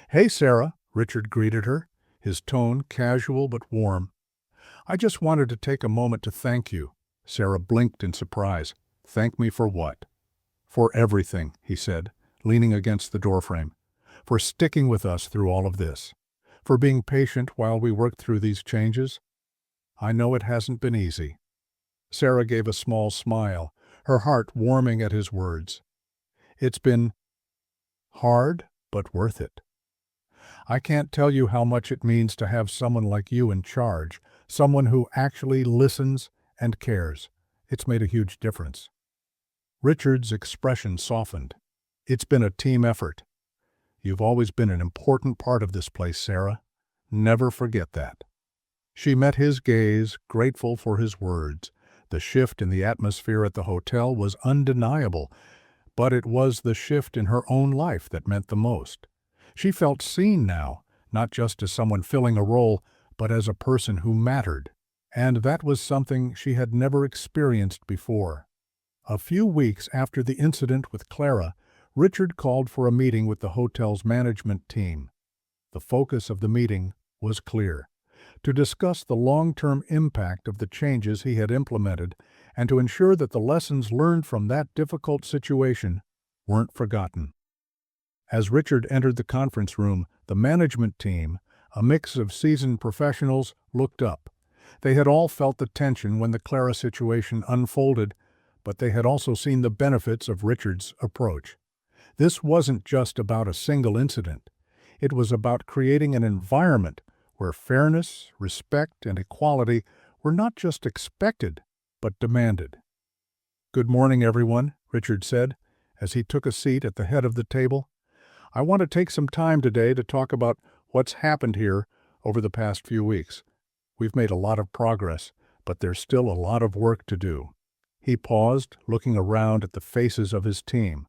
"Hey, Sarah," Richard greeted her, his tone casual but warm. "I just wanted to take a moment to thank you." Sarah blinked in surprise. "Thank me for what?" "For everything," he said, leaning against the doorframe. "For sticking with us through all of this. For being patient while we worked through these changes. I know it hasn't been easy." Sarah gave a small smile, her heart warming at his words. "It's been hard, but worth it. I can't tell you how much it means to have someone like you in charge, someone who actually listens and cares. It's made a huge difference." Richard's expression softened. "It's been a team effort. You've always been an important part of this place, Sarah. Never forget that." She met his gaze, grateful for his words. The shift in the atmosphere at the hotel was undeniable, but it was the shift in her own life that meant the most. She felt seen now, not just as someone filling a role, but as a person who mattered. And that was something she had never experienced before. A few weeks after the incident with Clara, Richard called for a meeting with the hotel's management team. The focus of the meeting was clear: to discuss the long-term impact of the changes he had implemented and to ensure that the lessons learned from that difficult situation weren't forgotten. As Richard entered the conference room, the management team, a mix of seasoned professionals, looked up. They had all felt the tension when the Clara situation unfolded, but they had also seen the benefits of Richard's approach. This wasn't just about a single incident. It was about creating an environment where fairness, respect, and equality were not just expected, but demanded. "Good morning, everyone," Richard said, as he took a seat at the head of the table. "I want to take some time today to talk about what's happened here over the past few weeks. We've made a lot of progress, but there's still a lot of work to do." He paused, looking around at the faces of his team.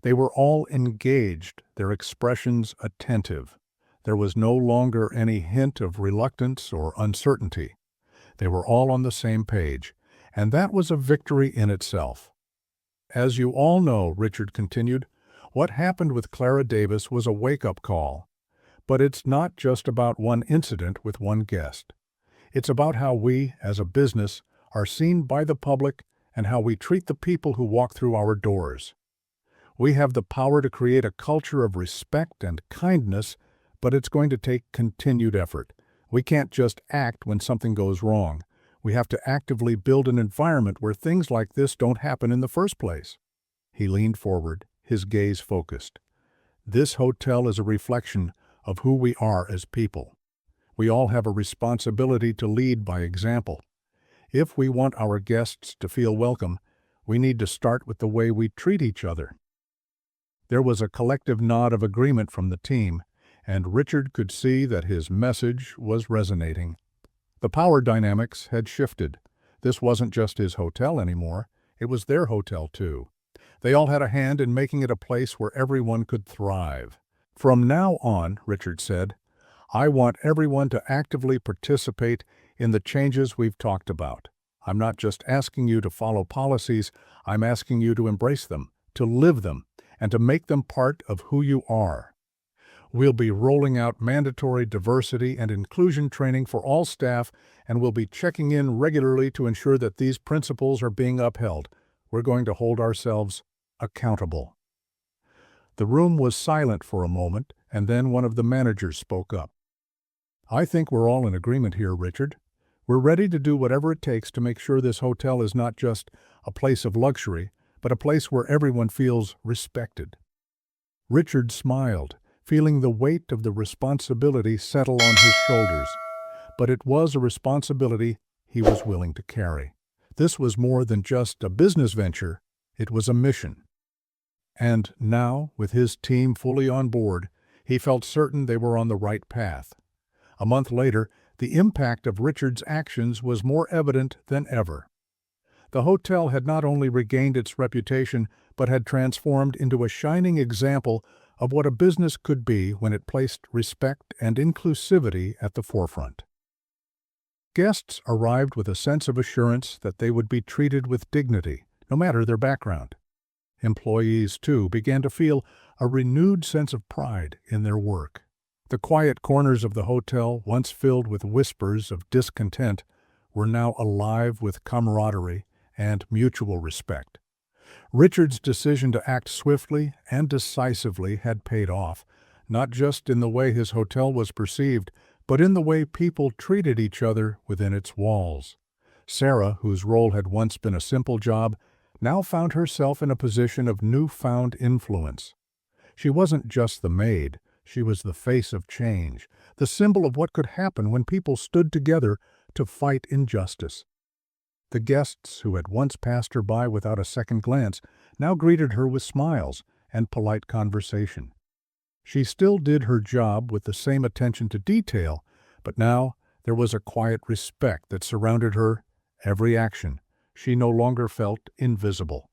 They were all engaged, their expressions attentive. There was no longer any hint of reluctance or uncertainty. They were all on the same page, and that was a victory in itself. "As you all know," Richard continued, "what happened with Clara Davis was a wake-up call. But it's not just about one incident with one guest. It's about how we, as a business, are seen by the public and how we treat the people who walk through our doors. We have the power to create a culture of respect and kindness, but it's going to take continued effort. We can't just act when something goes wrong. We have to actively build an environment where things like this don't happen in the first place." He leaned forward, his gaze focused. "This hotel is a reflection of who we are as people. We all have a responsibility to lead by example. If we want our guests to feel welcome, we need to start with the way we treat each other." There was a collective nod of agreement from the team, and Richard could see that his message was resonating. The power dynamics had shifted. This wasn't just his hotel anymore, it was their hotel too. They all had a hand in making it a place where everyone could thrive. "From now on," Richard said, "I want everyone to actively participate in the changes we've talked about. I'm not just asking you to follow policies, I'm asking you to embrace them, to live them, and to make them part of who you are. We'll be rolling out mandatory diversity and inclusion training for all staff, and we'll be checking in regularly to ensure that these principles are being upheld. We're going to hold ourselves accountable." The room was silent for a moment, and then one of the managers spoke up. "I think we're all in agreement here, Richard. We're ready to do whatever it takes to make sure this hotel is not just a place of luxury, but a place where everyone feels respected." Richard smiled, feeling the weight of the responsibility settle on his shoulders. But it was a responsibility he was willing to carry. This was more than just a business venture, it was a mission. And now, with his team fully on board, he felt certain they were on the right path. A month later, the impact of Richard's actions was more evident than ever. The hotel had not only regained its reputation, but had transformed into a shining example of what a business could be when it placed respect and inclusivity at the forefront. Guests arrived with a sense of assurance that they would be treated with dignity, no matter their background. Employees, too, began to feel a renewed sense of pride in their work. The quiet corners of the hotel, once filled with whispers of discontent, were now alive with camaraderie and mutual respect. Richard's decision to act swiftly and decisively had paid off, not just in the way his hotel was perceived, but in the way people treated each other within its walls. Sarah, whose role had once been a simple job, now found herself in a position of newfound influence. She wasn't just the maid, she was the face of change, the symbol of what could happen when people stood together to fight injustice. The guests who had once passed her by without a second glance now greeted her with smiles and polite conversation. She still did her job with the same attention to detail, but now there was a quiet respect that surrounded her every action. She no longer felt invisible.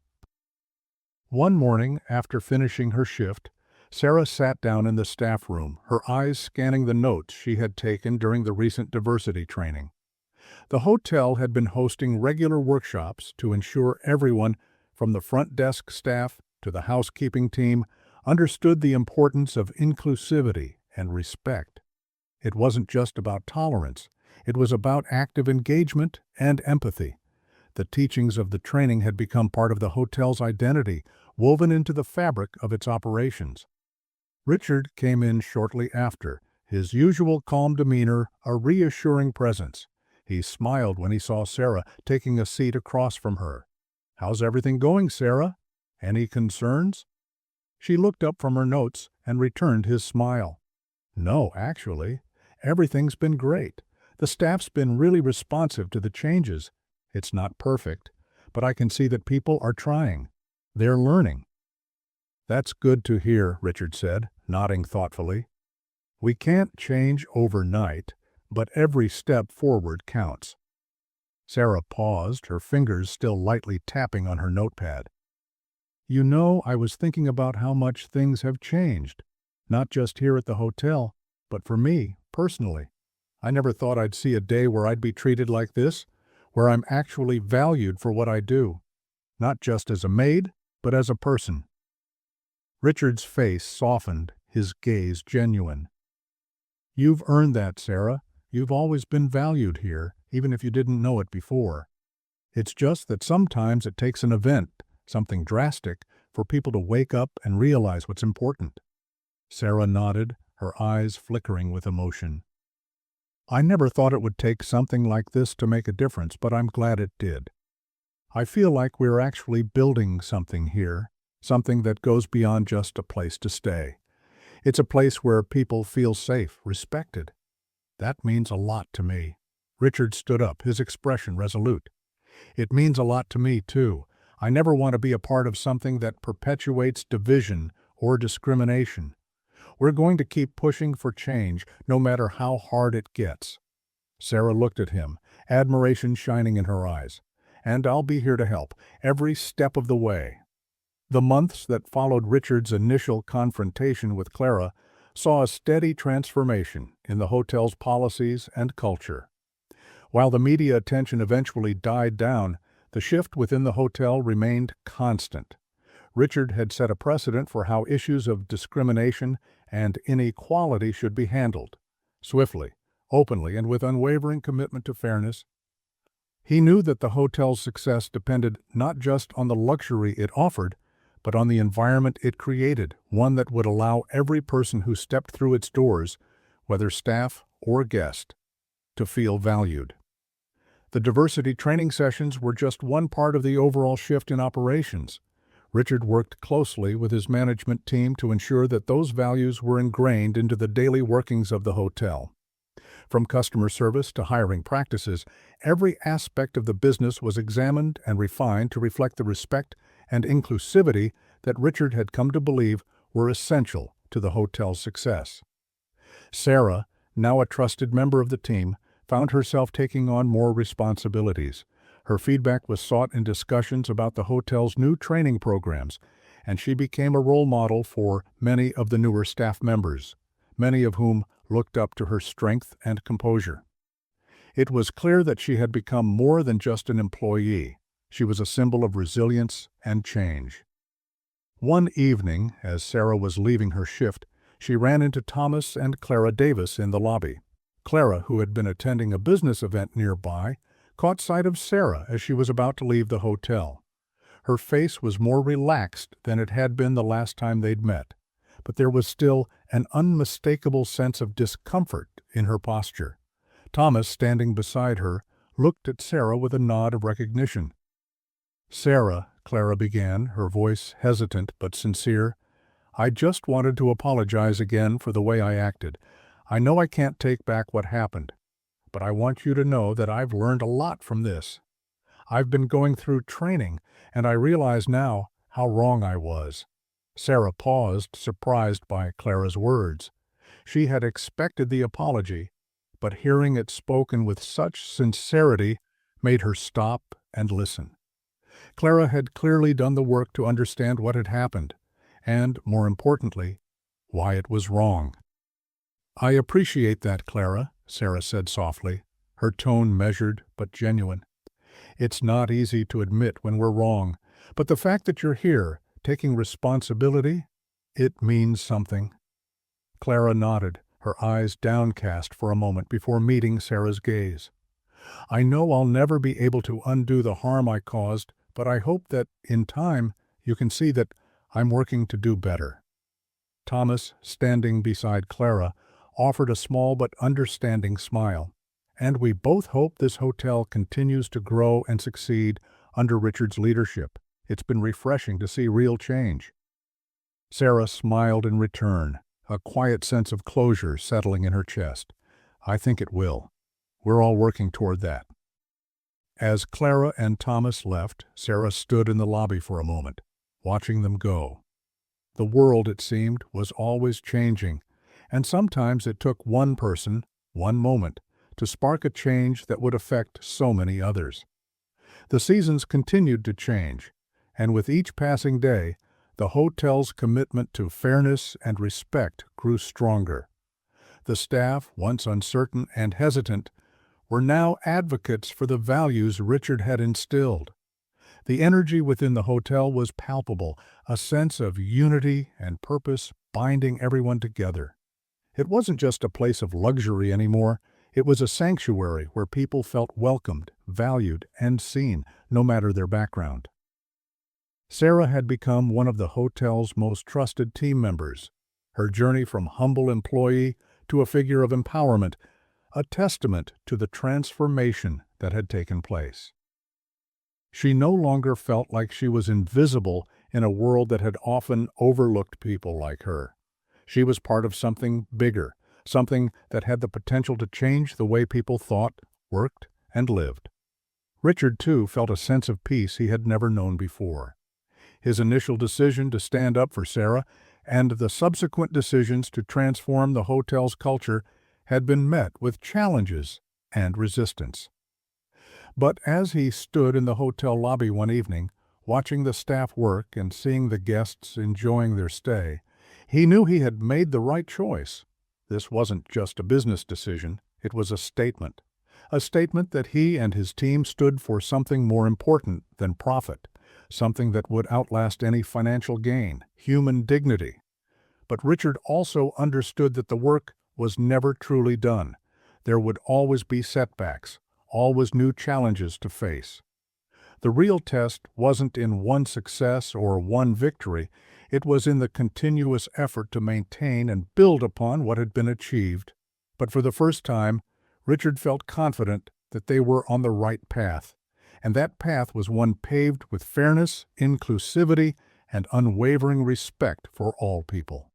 One morning, after finishing her shift, Sarah sat down in the staff room, her eyes scanning the notes she had taken during the recent diversity training. The hotel had been hosting regular workshops to ensure everyone, from the front desk staff to the housekeeping team, understood the importance of inclusivity and respect. It wasn't just about tolerance, it was about active engagement and empathy. The teachings of the training had become part of the hotel's identity, woven into the fabric of its operations. Richard came in shortly after, his usual calm demeanor a reassuring presence. He smiled when he saw Sarah taking a seat across from her. "How's everything going, Sarah? Any concerns?" She looked up from her notes and returned his smile. "No, actually. Everything's been great. The staff's been really responsive to the changes. It's not perfect, but I can see that people are trying. They're learning." "That's good to hear," Richard said, nodding thoughtfully. "We can't change overnight, but every step forward counts." Sarah paused, her fingers still lightly tapping on her notepad. "You know, I was thinking about how much things have changed, not just here at the hotel, but for me, personally. I never thought I'd see a day where I'd be treated like this, where I'm actually valued for what I do, not just as a maid, but as a person." Richard's face softened, his gaze genuine. "You've earned that, Sarah. You've always been valued here, even if you didn't know it before. It's just that sometimes it takes an event, something drastic, for people to wake up and realize what's important." Sarah nodded, her eyes flickering with emotion. "I never thought it would take something like this to make a difference, but I'm glad it did. I feel like we're actually building something here, something that goes beyond just a place to stay. It's a place where people feel safe, respected. That means a lot to me." Richard stood up, his expression resolute. "It means a lot to me, too. I never want to be a part of something that perpetuates division or discrimination. We're going to keep pushing for change, no matter how hard it gets." Sarah looked at him, admiration shining in her eyes. "And I'll be here to help, every step of the way." The months that followed Richard's initial confrontation with Clara saw a steady transformation in the hotel's policies and culture. While the media attention eventually died down, the shift within the hotel remained constant. Richard had set a precedent for how issues of discrimination and inequality should be handled, swiftly, openly, and with unwavering commitment to fairness. He knew that the hotel's success depended not just on the luxury it offered, but on the environment it created, one that would allow every person who stepped through its doors, whether staff or guest, to feel valued. The diversity training sessions were just one part of the overall shift in operations. Richard worked closely with his management team to ensure that those values were ingrained into the daily workings of the hotel. From customer service to hiring practices, every aspect of the business was examined and refined to reflect the respect and inclusivity that Richard had come to believe were essential to the hotel's success. Sarah, now a trusted member of the team, found herself taking on more responsibilities. Her feedback was sought in discussions about the hotel's new training programs, and she became a role model for many of the newer staff members, many of whom looked up to her strength and composure. It was clear that she had become more than just an employee. She was a symbol of resilience and change. One evening, as Sarah was leaving her shift, she ran into Thomas and Clara Davis in the lobby. Clara, who had been attending a business event nearby, caught sight of Sarah as she was about to leave the hotel. Her face was more relaxed than it had been the last time they'd met, but there was still an unmistakable sense of discomfort in her posture. Thomas, standing beside her, looked at Sarah with a nod of recognition. "Sarah," Clara began, her voice hesitant but sincere, "I just wanted to apologize again for the way I acted. I know I can't take back what happened, but I want you to know that I've learned a lot from this. I've been going through training, and I realize now how wrong I was." Sarah paused, surprised by Clara's words. She had expected the apology, but hearing it spoken with such sincerity made her stop and listen. Clara had clearly done the work to understand what had happened, and, more importantly, why it was wrong. "I appreciate that, Clara," Sarah said softly, her tone measured but genuine. "It's not easy to admit when we're wrong, but the fact that you're here, taking responsibility, it means something." Clara nodded, her eyes downcast for a moment before meeting Sarah's gaze. "I know I'll never be able to undo the harm I caused, but I hope that, in time, you can see that I'm working to do better." Thomas, standing beside Clara, offered a small but understanding smile. "And we both hope this hotel continues to grow and succeed under Richard's leadership. It's been refreshing to see real change." Sarah smiled in return, a quiet sense of closure settling in her chest. "I think it will. We're all working toward that." As Clara and Thomas left, Sarah stood in the lobby for a moment, watching them go. The world, it seemed, was always changing, and sometimes it took one person, one moment, to spark a change that would affect so many others. The seasons continued to change, and with each passing day, the hotel's commitment to fairness and respect grew stronger. The staff, once uncertain and hesitant, were now advocates for the values Richard had instilled. The energy within the hotel was palpable, a sense of unity and purpose binding everyone together. It wasn't just a place of luxury anymore. It was a sanctuary where people felt welcomed, valued, and seen, no matter their background. Sarah had become one of the hotel's most trusted team members, her journey from humble employee to a figure of empowerment, a testament to the transformation that had taken place. She no longer felt like she was invisible in a world that had often overlooked people like her. She was part of something bigger, something that had the potential to change the way people thought, worked, and lived. Richard, too, felt a sense of peace he had never known before. His initial decision to stand up for Sarah and the subsequent decisions to transform the hotel's culture had been met with challenges and resistance. But as he stood in the hotel lobby one evening, watching the staff work and seeing the guests enjoying their stay, he knew he had made the right choice. This wasn't just a business decision, it was a statement that he and his team stood for something more important than profit, something that would outlast any financial gain, human dignity. But Richard also understood that the work was never truly done. There would always be setbacks, always new challenges to face. The real test wasn't in one success or one victory, it was in the continuous effort to maintain and build upon what had been achieved. But for the first time, Richard felt confident that they were on the right path, and that path was one paved with fairness, inclusivity, and unwavering respect for all people.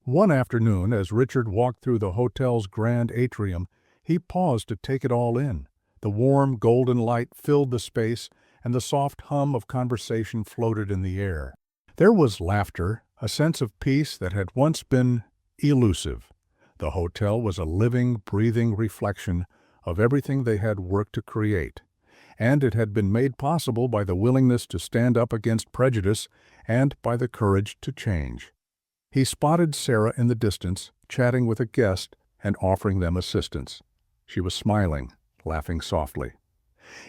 One afternoon, as Richard walked through the hotel's grand atrium, he paused to take it all in. The warm, golden light filled the space, and the soft hum of conversation floated in the air. There was laughter, a sense of peace that had once been elusive. The hotel was a living, breathing reflection of everything they had worked to create, and it had been made possible by the willingness to stand up against prejudice and by the courage to change. He spotted Sarah in the distance, chatting with a guest and offering them assistance. She was smiling, laughing softly.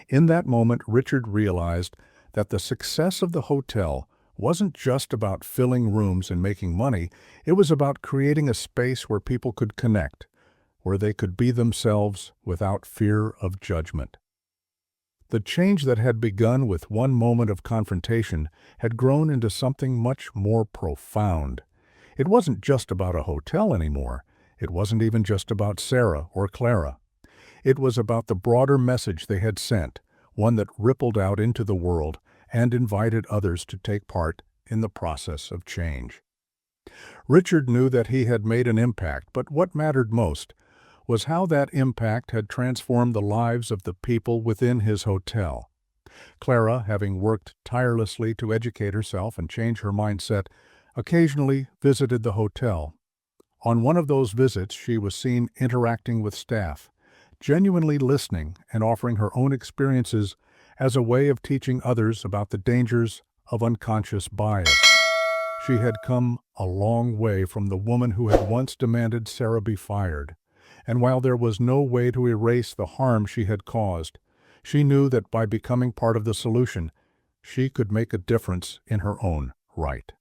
In that moment, Richard realized that the success of the hotel wasn't just about filling rooms and making money. It was about creating a space where people could connect, where they could be themselves without fear of judgment. The change that had begun with one moment of confrontation had grown into something much more profound. It wasn't just about a hotel anymore. It wasn't even just about Sarah or Clara. It was about the broader message they had sent, one that rippled out into the world and invited others to take part in the process of change. Richard knew that he had made an impact, but what mattered most was how that impact had transformed the lives of the people within his hotel. Clara, having worked tirelessly to educate herself and change her mindset, occasionally visited the hotel. On one of those visits, she was seen interacting with staff, genuinely listening and offering her own experiences as a way of teaching others about the dangers of unconscious bias. She had come a long way from the woman who had once demanded Sarah be fired, and while there was no way to erase the harm she had caused, she knew that by becoming part of the solution, she could make a difference in her own right.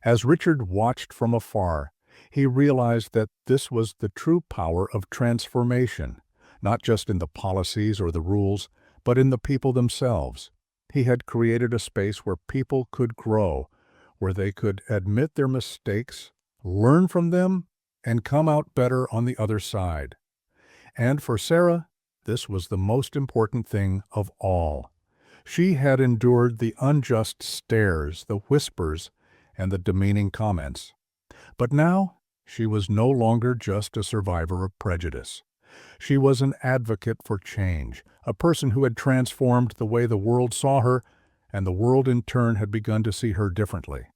As Richard watched from afar, he realized that this was the true power of transformation, not just in the policies or the rules, but in the people themselves. He had created a space where people could grow, where they could admit their mistakes, learn from them, and come out better on the other side. And for Sarah, this was the most important thing of all. She had endured the unjust stares, the whispers, and the demeaning comments. But now, she was no longer just a survivor of prejudice. She was an advocate for change, a person who had transformed the way the world saw her, and the world in turn had begun to see her differently.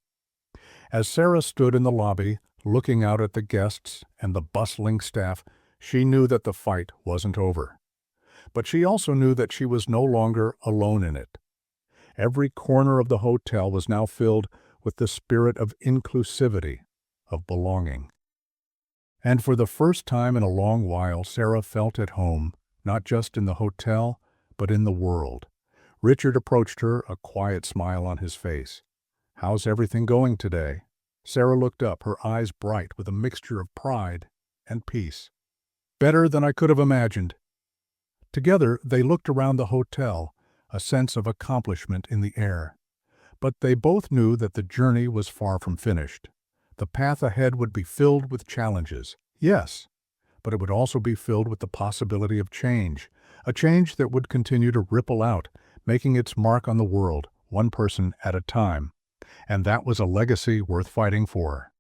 As Sarah stood in the lobby, looking out at the guests and the bustling staff, she knew that the fight wasn't over. But she also knew that she was no longer alone in it. Every corner of the hotel was now filled with the spirit of inclusivity, of belonging. And for the first time in a long while, Sarah felt at home, not just in the hotel, but in the world. Richard approached her, a quiet smile on his face. "How's everything going today?" Sarah looked up, her eyes bright with a mixture of pride and peace. "Better than I could have imagined." Together, they looked around the hotel, a sense of accomplishment in the air. But they both knew that the journey was far from finished. The path ahead would be filled with challenges, yes, but it would also be filled with the possibility of change, a change that would continue to ripple out, making its mark on the world, one person at a time. And that was a legacy worth fighting for.